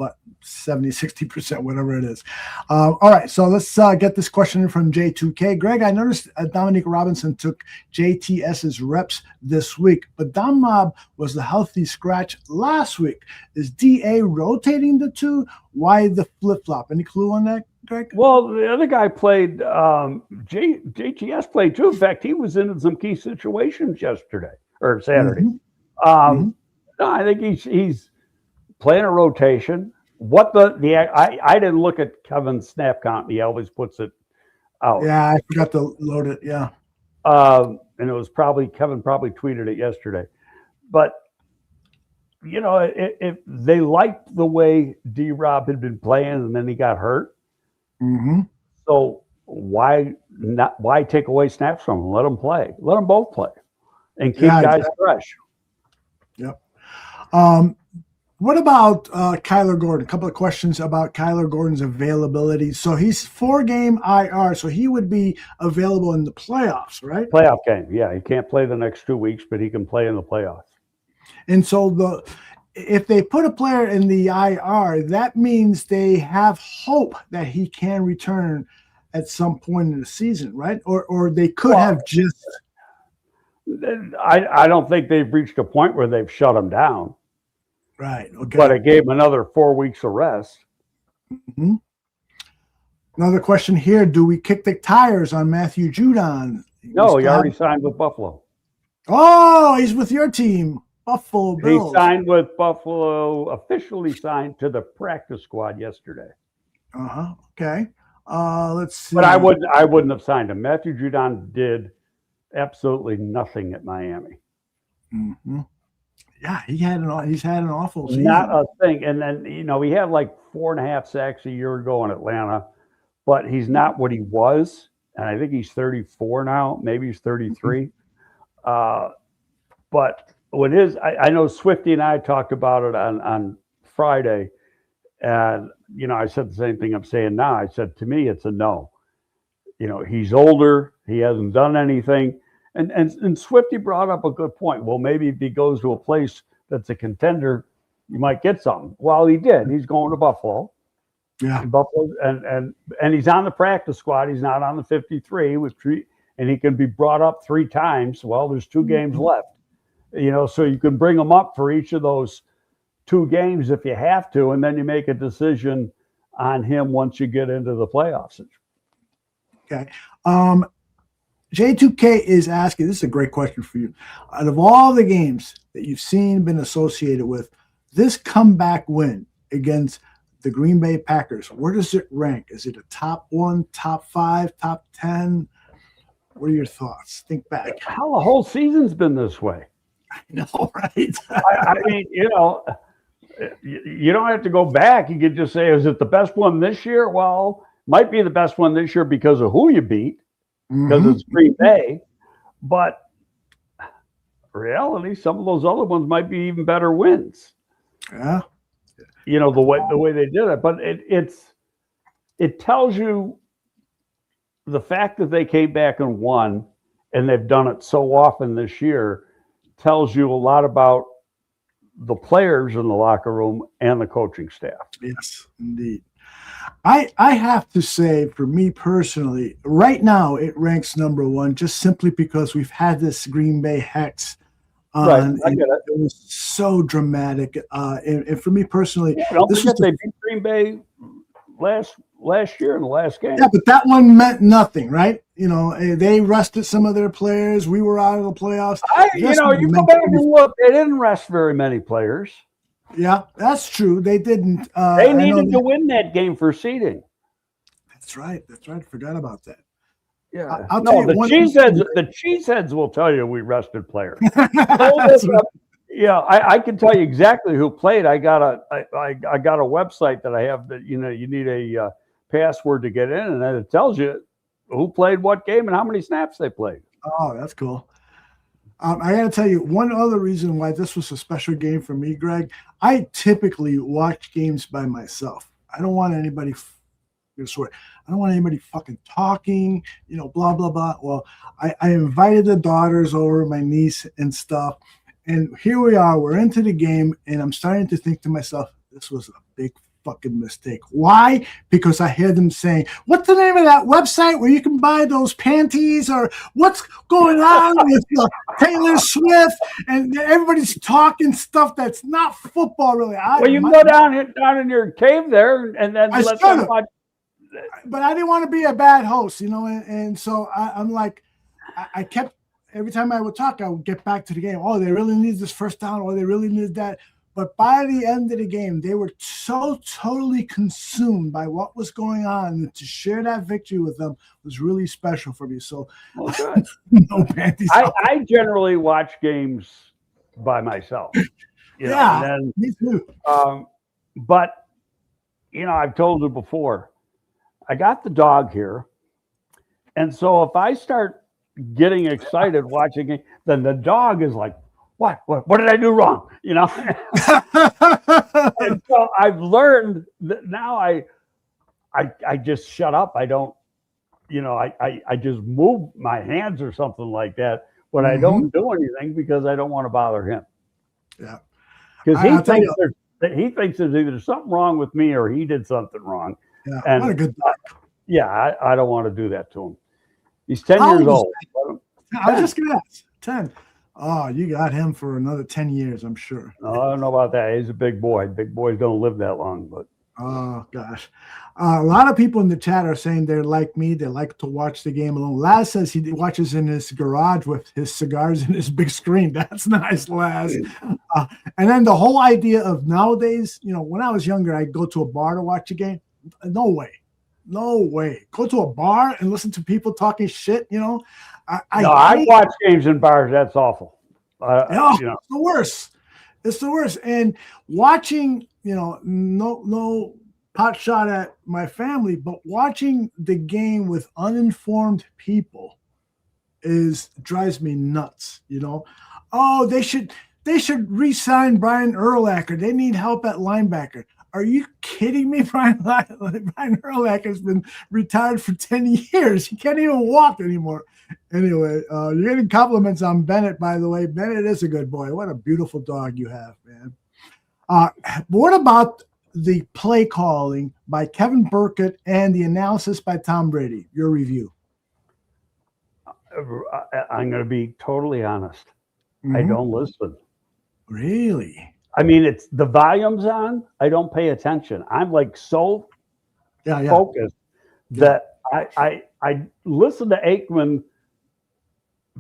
70, 60%, whatever it is. All right, so let's get this question from J2K. Greg, I noticed Dominique Robinson took JTS's reps this week, but Dom Mob was the healthy scratch last week. Is DA rotating the two? Why the flip-flop? Any clue on that, Greg? Well, the other guy played, JTS played too. In fact, he was in some key situations yesterday or Saturday. No, I think he's playing a rotation. I didn't look at Kevin's snap count. He always puts it out. Yeah, I forgot to load it. Yeah. And it was Kevin probably tweeted it yesterday. But, if they liked the way D-Rob had been playing and then he got hurt. So why take away snaps from him? Let them play. Let them both play. and keep guys fresh. Yep. What about Kyler Gordon? A couple of questions about Kyler Gordon's availability. So he's 4-game IR, so he would be available in the playoffs, right? Playoff game, yeah. He can't play the next 2 weeks, but he can play in the playoffs. And so if they put a player in the IR, that means they have hope that he can return at some point in the season, right? Or they could have just. I don't think they've reached a point where they've shut him down. Right. Okay. But it gave him another 4 weeks of rest. Mm-hmm. Another question here: do we kick the tires on Matthew Judon? No, he already signed with Buffalo. Oh, he's with your team, Buffalo Bills. He signed with Buffalo. Officially signed to the practice squad yesterday. Okay. Let's see. But I wouldn't have signed him. Matthew Judon did absolutely nothing at Miami. Mm-hmm. Yeah, he's had an awful season. Not a thing. And then, he had like 4.5 sacks a year ago in Atlanta, but he's not what he was. And I think he's 34 now. Maybe he's 33. But what is, I know Swifty and I talked about it on Friday. And, I said the same thing I'm saying now. I said, to me, it's a no. He's older. He hasn't done anything. And Swifty brought up a good point. Well, maybe if he goes to a place that's a contender, you might get something. Well, he did. He's going to Buffalo. Yeah. Buffalo, and he's on the practice squad. He's not on the 53, and he can be brought up 3 times. Well, there's 2 games left. So you can bring him up for each of those 2 games if you have to, and then you make a decision on him once you get into the playoffs. Okay. J2K is asking, this is a great question for you. Out of all the games that you've seen, been associated with, this comeback win against the Green Bay Packers, where does it rank? Is it a top 1, top 5, top 10? What are your thoughts? Think back. How the whole season's been this way. I know, right? I mean, you don't have to go back. You could just say, is it the best one this year? Well, might be the best one this year because of who you beat. Because it's Green Bay, but reality, some of those other ones might be even better wins. Yeah, the way they did it, but it tells you the fact that they came back and won, and they've done it so often this year, tells you a lot about the players in the locker room and the coaching staff. Yes, indeed. I have to say, for me personally, right now it ranks number 1 just simply because we've had this Green Bay hex on. Right, I get it. It was so dramatic. And for me personally, don't forget they beat Green Bay last year in the last game. Yeah, but that one meant nothing, right? They rested some of their players. We were out of the playoffs. You go back and look, they didn't rest very many players. Yeah, that's true. They didn't. They needed to win that game for seeding. That's right. I forgot about that. Yeah. I'll tell you the cheeseheads will tell you we rested players. Yeah, I can tell you exactly who played. I got a website that I have that you need a password to get in, and then it tells you who played what game and how many snaps they played. Oh, that's cool. I got to tell you one other reason why this was a special game for me, Greg. I typically watch games by myself. I don't want anybody. I don't want anybody fucking talking. Blah blah blah. Well, I invited the daughters over, my niece and stuff, and here we are. We're into the game, and I'm starting to think to myself, this was a big fucking mistake. Why? Because I hear them saying, what's the name of that website where you can buy those panties, or what's going on with Taylor Swift, and everybody's talking stuff that's not football really. You can go down in your cave there and then let them watch. But I didn't want to be a bad host, and so I'm like, I kept, every time I would talk, I would get back to the game. Oh, they really need this first down, or they really need that. But by the end of the game, they were so totally consumed by what was going on. And to share that victory with them was really special for me. So, no panties. I generally watch games by myself. Me too. But, I've told you before, I got the dog here. And so if I start getting excited watching it. Then the dog is like, what did I do wrong? You know? And so I've learned that now I just shut up. I don't, you know, I just move my hands or something like that, but I don't do anything because I don't want to bother him. Yeah. Because he thinks there's either something wrong with me or he did something wrong. Yeah. And What a good dog. yeah, I don't want to do that to him. He's 10 How years old old. I was just gonna ask. 10. Oh, you got him for another 10 years, I'm sure. No, I don't know about that. He's a big boy. Big boys don't live that long, but oh gosh. A lot of people in the chat are saying they're like me. They like to watch the game alone. Laz says he watches in his garage with his cigars and his big screen. That's nice, Laz. And then the whole idea of nowadays, you know, when I was younger, I'd go to a bar to watch a game. No way. No way. Go to a bar and listen to people talking shit, you know. I watch games in bars. That's awful. You know. It's the worst. It's the worst. And watching, you know, no pot shot at my family, but watching the game with uninformed people drives me nuts, you know. Oh, they should re-sign Brian Urlacher. They need help at linebacker. Are you kidding me? Brian Urlacher has been retired for 10 years. He can't even walk anymore. Anyway, you're getting compliments on Bennett, by the way. Bennett is a good boy. What a beautiful dog you have, man. What about the play calling by Kevin Burkett and the analysis by Tom Brady? Your review. I'm going to be totally honest. I don't listen. Really? I mean, it's the volume's on. I don't pay attention. I'm like so focused that I listen to Aikman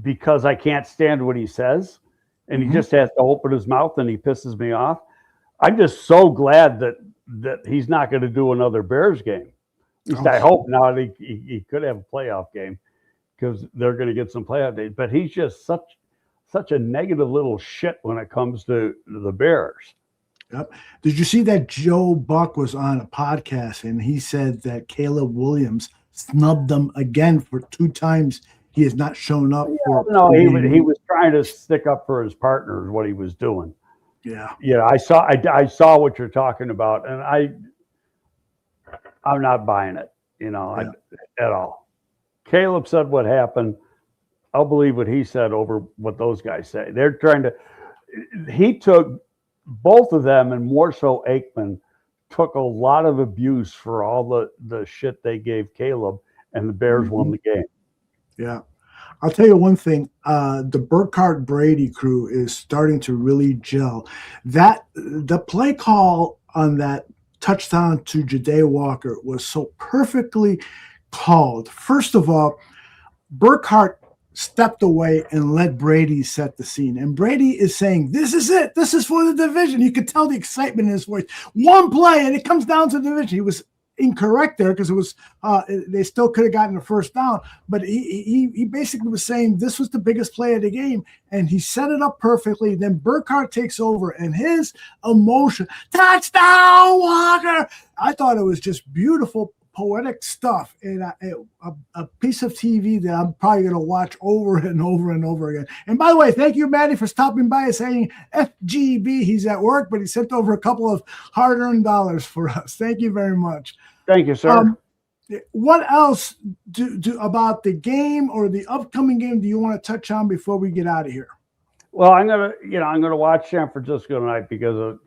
because I can't stand what he says, and he just has to open his mouth and he pisses me off. I'm just so glad that he's not going to do another Bears game. At least I hope not. He could have a playoff game because they're going to get some playoff days. But he's just such a negative little shit when it comes to the Bears. Yep. Did you see that Joe Buck was on a podcast and he said that Caleb Williams snubbed them again for 2 times he has not shown up for? No, he was trying to stick up for his partner is what he was doing. Yeah. Yeah, I saw what you're talking about, and I'm not buying it, you know, at all. Caleb said what happened. I'll believe what he said over what those guys say. They're trying to. He took both of them, and more so Aikman, took a lot of abuse for all the shit they gave Caleb, and the Bears won the game. Yeah. I'll tell you one thing. The Burkhardt Brady crew is starting to really gel. The play call on that touchdown to Jahdae Walker was so perfectly called. First of all, Burkhardt stepped away and let Brady set the scene. And Brady is saying, this is it. This is for the division. You could tell the excitement in his voice. One play, and it comes down to the division. He was incorrect there because it was they still could have gotten the first down. But he basically was saying this was the biggest play of the game, and he set it up perfectly. Then Burkhardt takes over, and his emotion, touchdown, Walker. I thought it was just beautiful, poetic stuff, and a piece of TV that I'm probably going to watch over and over and over again. And by the way, thank you, Maddie, for stopping by and saying FGB. He's at work, but he sent over a couple of hard-earned dollars for us. Thank you very much. Thank you, sir. What else do about the game or the upcoming game do you want to touch on before we get out of here? Well, I'm gonna watch San Francisco tonight because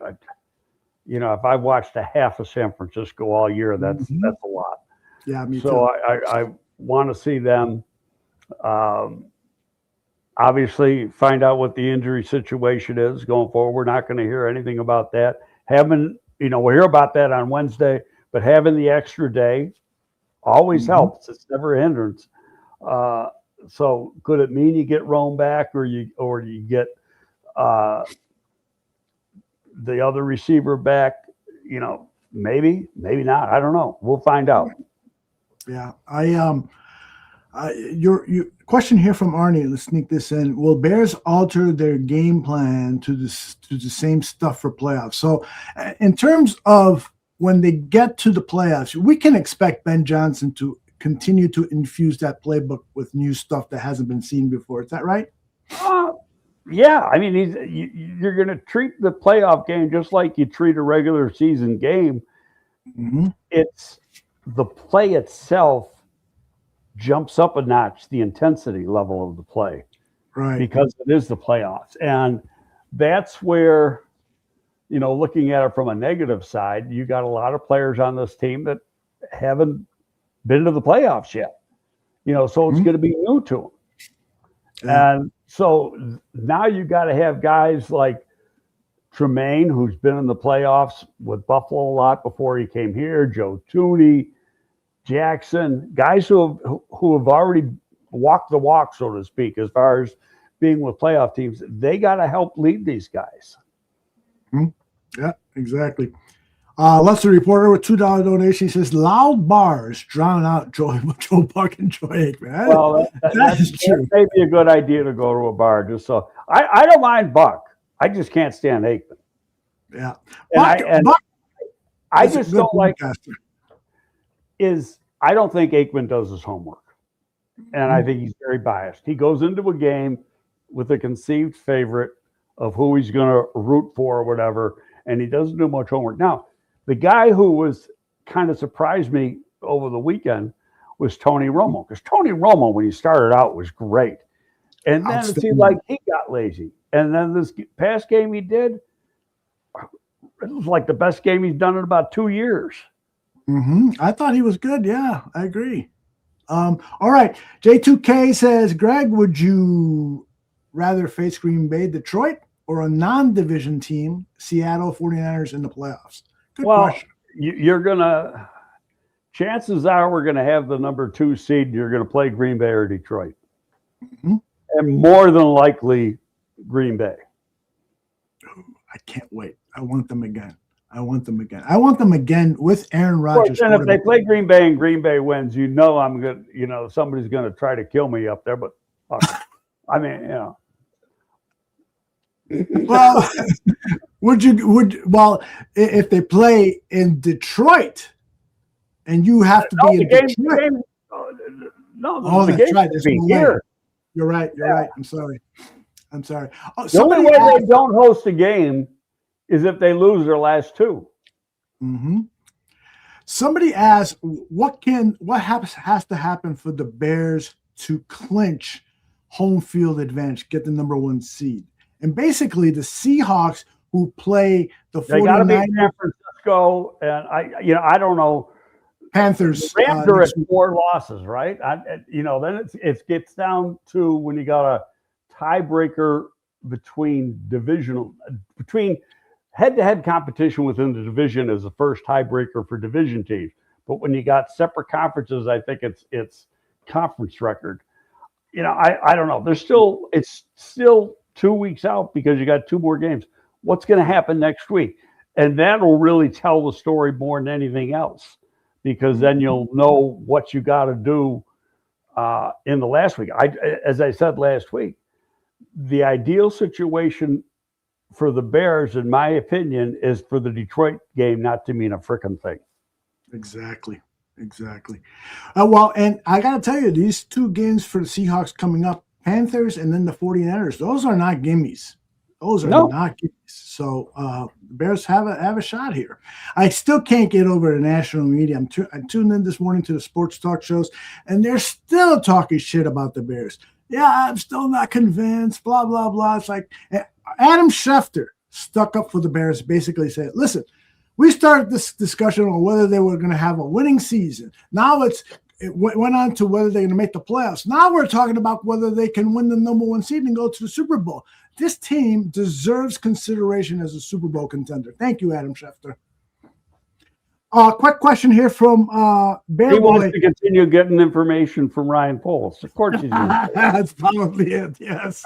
if I've watched a half of San Francisco all year, that's a lot. Yeah, me too. So I want to see them. Obviously, find out what the injury situation is going forward. We're not going to hear anything about that. We'll hear about that on Wednesday, but having the extra day always helps. It's never a hindrance. So could it mean you get Rome back, or you get the other receiver back? Maybe not. I don't know. We'll find out. Yeah, your question here from Arnie. Let's sneak this in. Will Bears alter their game plan to the same stuff for playoffs? So, in terms of when they get to the playoffs, we can expect Ben Johnson to continue to infuse that playbook with new stuff that hasn't been seen before. Is that right? Yeah, I mean, you're going to treat the playoff game just like you treat a regular season game. Mm-hmm. It's the play itself jumps up a notch, the intensity level of the play, right? Because it is the playoffs, and that's where, looking at it from a negative side, you got a lot of players on this team that haven't been to the playoffs yet, so it's going to be new to them. Yeah. And so now you got to have guys like Tremaine, who's been in the playoffs with Buffalo a lot before he came here, Joe Tooney, Jackson, guys who have already walked the walk, so to speak, as far as being with playoff teams. They got to help lead these guys. Yeah, exactly. Lester Reporter with $2 donation says, loud bars drown out Joe Buck and Joe Aikman. Well, that is true. That may be a good idea to go to a bar just so. I don't mind Buck. I just can't stand Aikman. Yeah. Buck I just don't like is I don't think Aikman does his homework. And I think he's very biased. He goes into a game with a conceived favorite of who he's going to root for or whatever, and he doesn't do much homework. Now, the guy who was kind of surprised me over the weekend was Tony Romo, because Tony Romo, when he started out, was great. And then it seemed like he got lazy. And then this past game he did, it was like the best game he's done in about 2 years. I thought he was good. Yeah, I agree. All right. J2K says, Greg, would you rather face Green Bay, Detroit, or a non-division team, Seattle 49ers, in the playoffs? Good question. You're going to – chances are we're going to have the number 2 seed. You're going to play Green Bay or Detroit. And more than likely Green Bay. I can't wait. I want them again. I want them again with Aaron Rodgers. And if they play Green Bay and Green Bay wins, I'm good. Somebody's going to try to kill me up there. But I mean, Well, if they play in Detroit, and you have to be in Detroit. The that's right. Here. You're right. You're right. I'm sorry. Oh, the only way they don't host a game is if they lose their last 2. Somebody asked, what has to happen for the Bears to clinch home field advantage, get the number 1 seed? And basically, the Seahawks, who play the 49ers, they got to beat San Francisco, and I don't know. Panthers. The Rams are at 4 losses, right? Then it gets down to when you got a tiebreaker between head-to-head competition within the division is the first tiebreaker for division teams. But when you got separate conferences, I think it's conference record. I don't know. It's still 2 weeks out because you got 2 more games. What's going to happen next week? And that will really tell the story more than anything else, because then you'll know what you got to do in the last week. As I said last week, the ideal situation for the Bears, in my opinion, is for the Detroit game not to mean a frickin' thing. Exactly. Well, and I got to tell you, these 2 games for the Seahawks coming up, Panthers and then the 49ers, those are not gimmies. Not gimmies. So the Bears have a shot here. I still can't get over the national media. I tuned in this morning to the sports talk shows, and they're still talking shit about the Bears. Yeah, I'm still not convinced, blah, blah, blah. It's like Adam Schefter stuck up for the Bears, basically said, listen, we started this discussion on whether they were going to have a winning season. Now it went on to whether they're going to make the playoffs. Now we're talking about whether they can win the number 1 seed and go to the Super Bowl. This team deserves consideration as a Super Bowl contender. Thank you, Adam Schefter. Quick question here from Bear He Boy. wants to continue getting information from Ryan Poles. Of course he's going to. That's probably it, yes.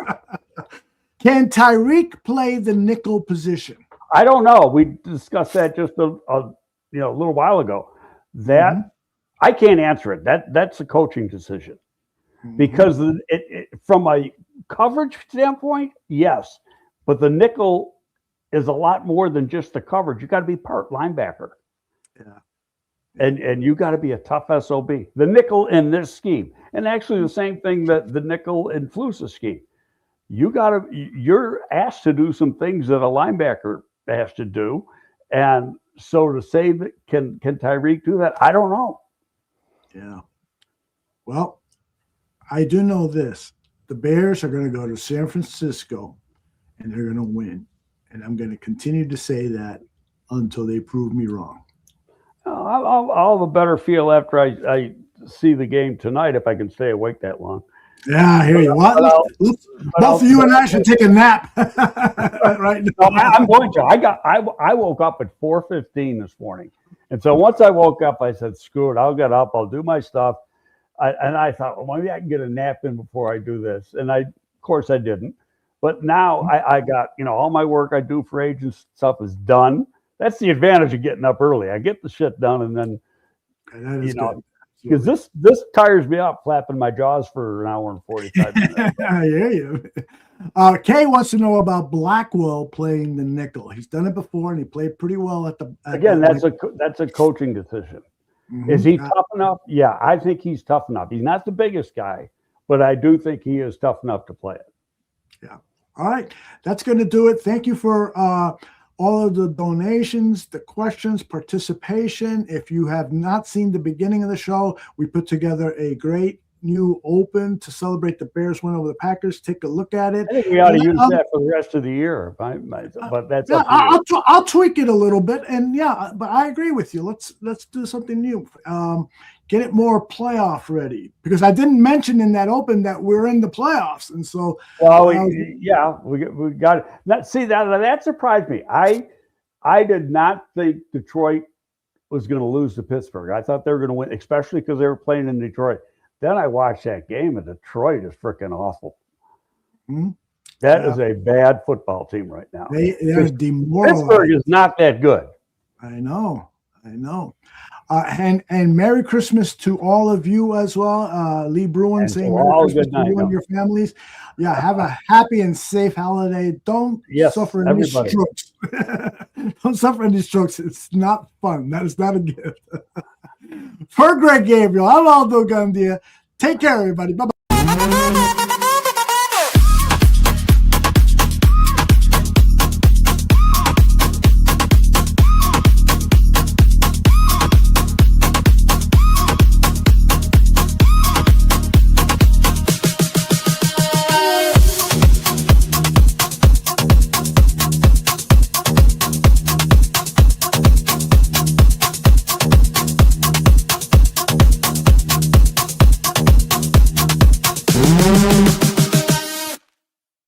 Can Tyreek play the nickel position? I don't know. We discussed that just a little while ago. That I can't answer it. That's a coaching decision, because from a coverage standpoint, yes, but the nickel is a lot more than just the coverage. You got to be part linebacker. Yeah. And you got to be a tough SOB. The nickel in this scheme, and actually the same thing that the nickel in Flusa's scheme. You're asked to do some things that a linebacker has to do. And so to say that can Tyreek do that? I don't know. Yeah. Well, I do know this. The Bears are going to go to San Francisco and they're going to win. And I'm going to continue to say that until they prove me wrong. I'll have a better feel after I see the game tonight if I can stay awake that long. Yeah, I hear you. Both of you and I should take a nap right now. I'm going to. I woke up at 4:15 this morning, and so once I woke up, I said, "Screw it! I'll get up. I'll do my stuff." And I thought, well, maybe I can get a nap in before I do this. And of course, I didn't. But now I got all my work I do for agents stuff is done. That's the advantage of getting up early. I get the shit done, and then because this tires me up flapping my jaws for an hour and 45 minutes. I hear you. Kay wants to know about Blackwell playing the nickel. He's done it before, and he played pretty well at the. That's a coaching decision. Mm-hmm. Is he tough enough? Yeah, I think he's tough enough. He's not the biggest guy, but I do think he is tough enough to play it. Yeah. All right, that's going to do it. Thank you for all of the donations, the questions, participation. If you have not seen the beginning of the show, we put together a great new open to celebrate the Bears win over the Packers. Take a look at it. I think we ought to use that for the rest of the year. But that's I'll tweak it a little bit, and but I agree with you. Let's do something new. Get it more playoff ready, because I didn't mention in that open that we're in the playoffs, and so we got it. That surprised me. I did not think Detroit was going to lose to Pittsburgh. I thought they were going to win, especially because they were playing in Detroit. Then I watched that game, and Detroit is freaking awful. Mm-hmm. That is a bad football team right now. They're demoralized. Pittsburgh is not that good. I know. And Merry Christmas to all of you as well. Lee Bruin saying Merry Christmas to you and your families. Yeah, have a happy and safe holiday. Don't suffer any strokes. Don't suffer any strokes. It's not fun. That is not a gift. For Greg Gabriel, I'm Aldo Gandia. Take care, everybody. Bye-bye.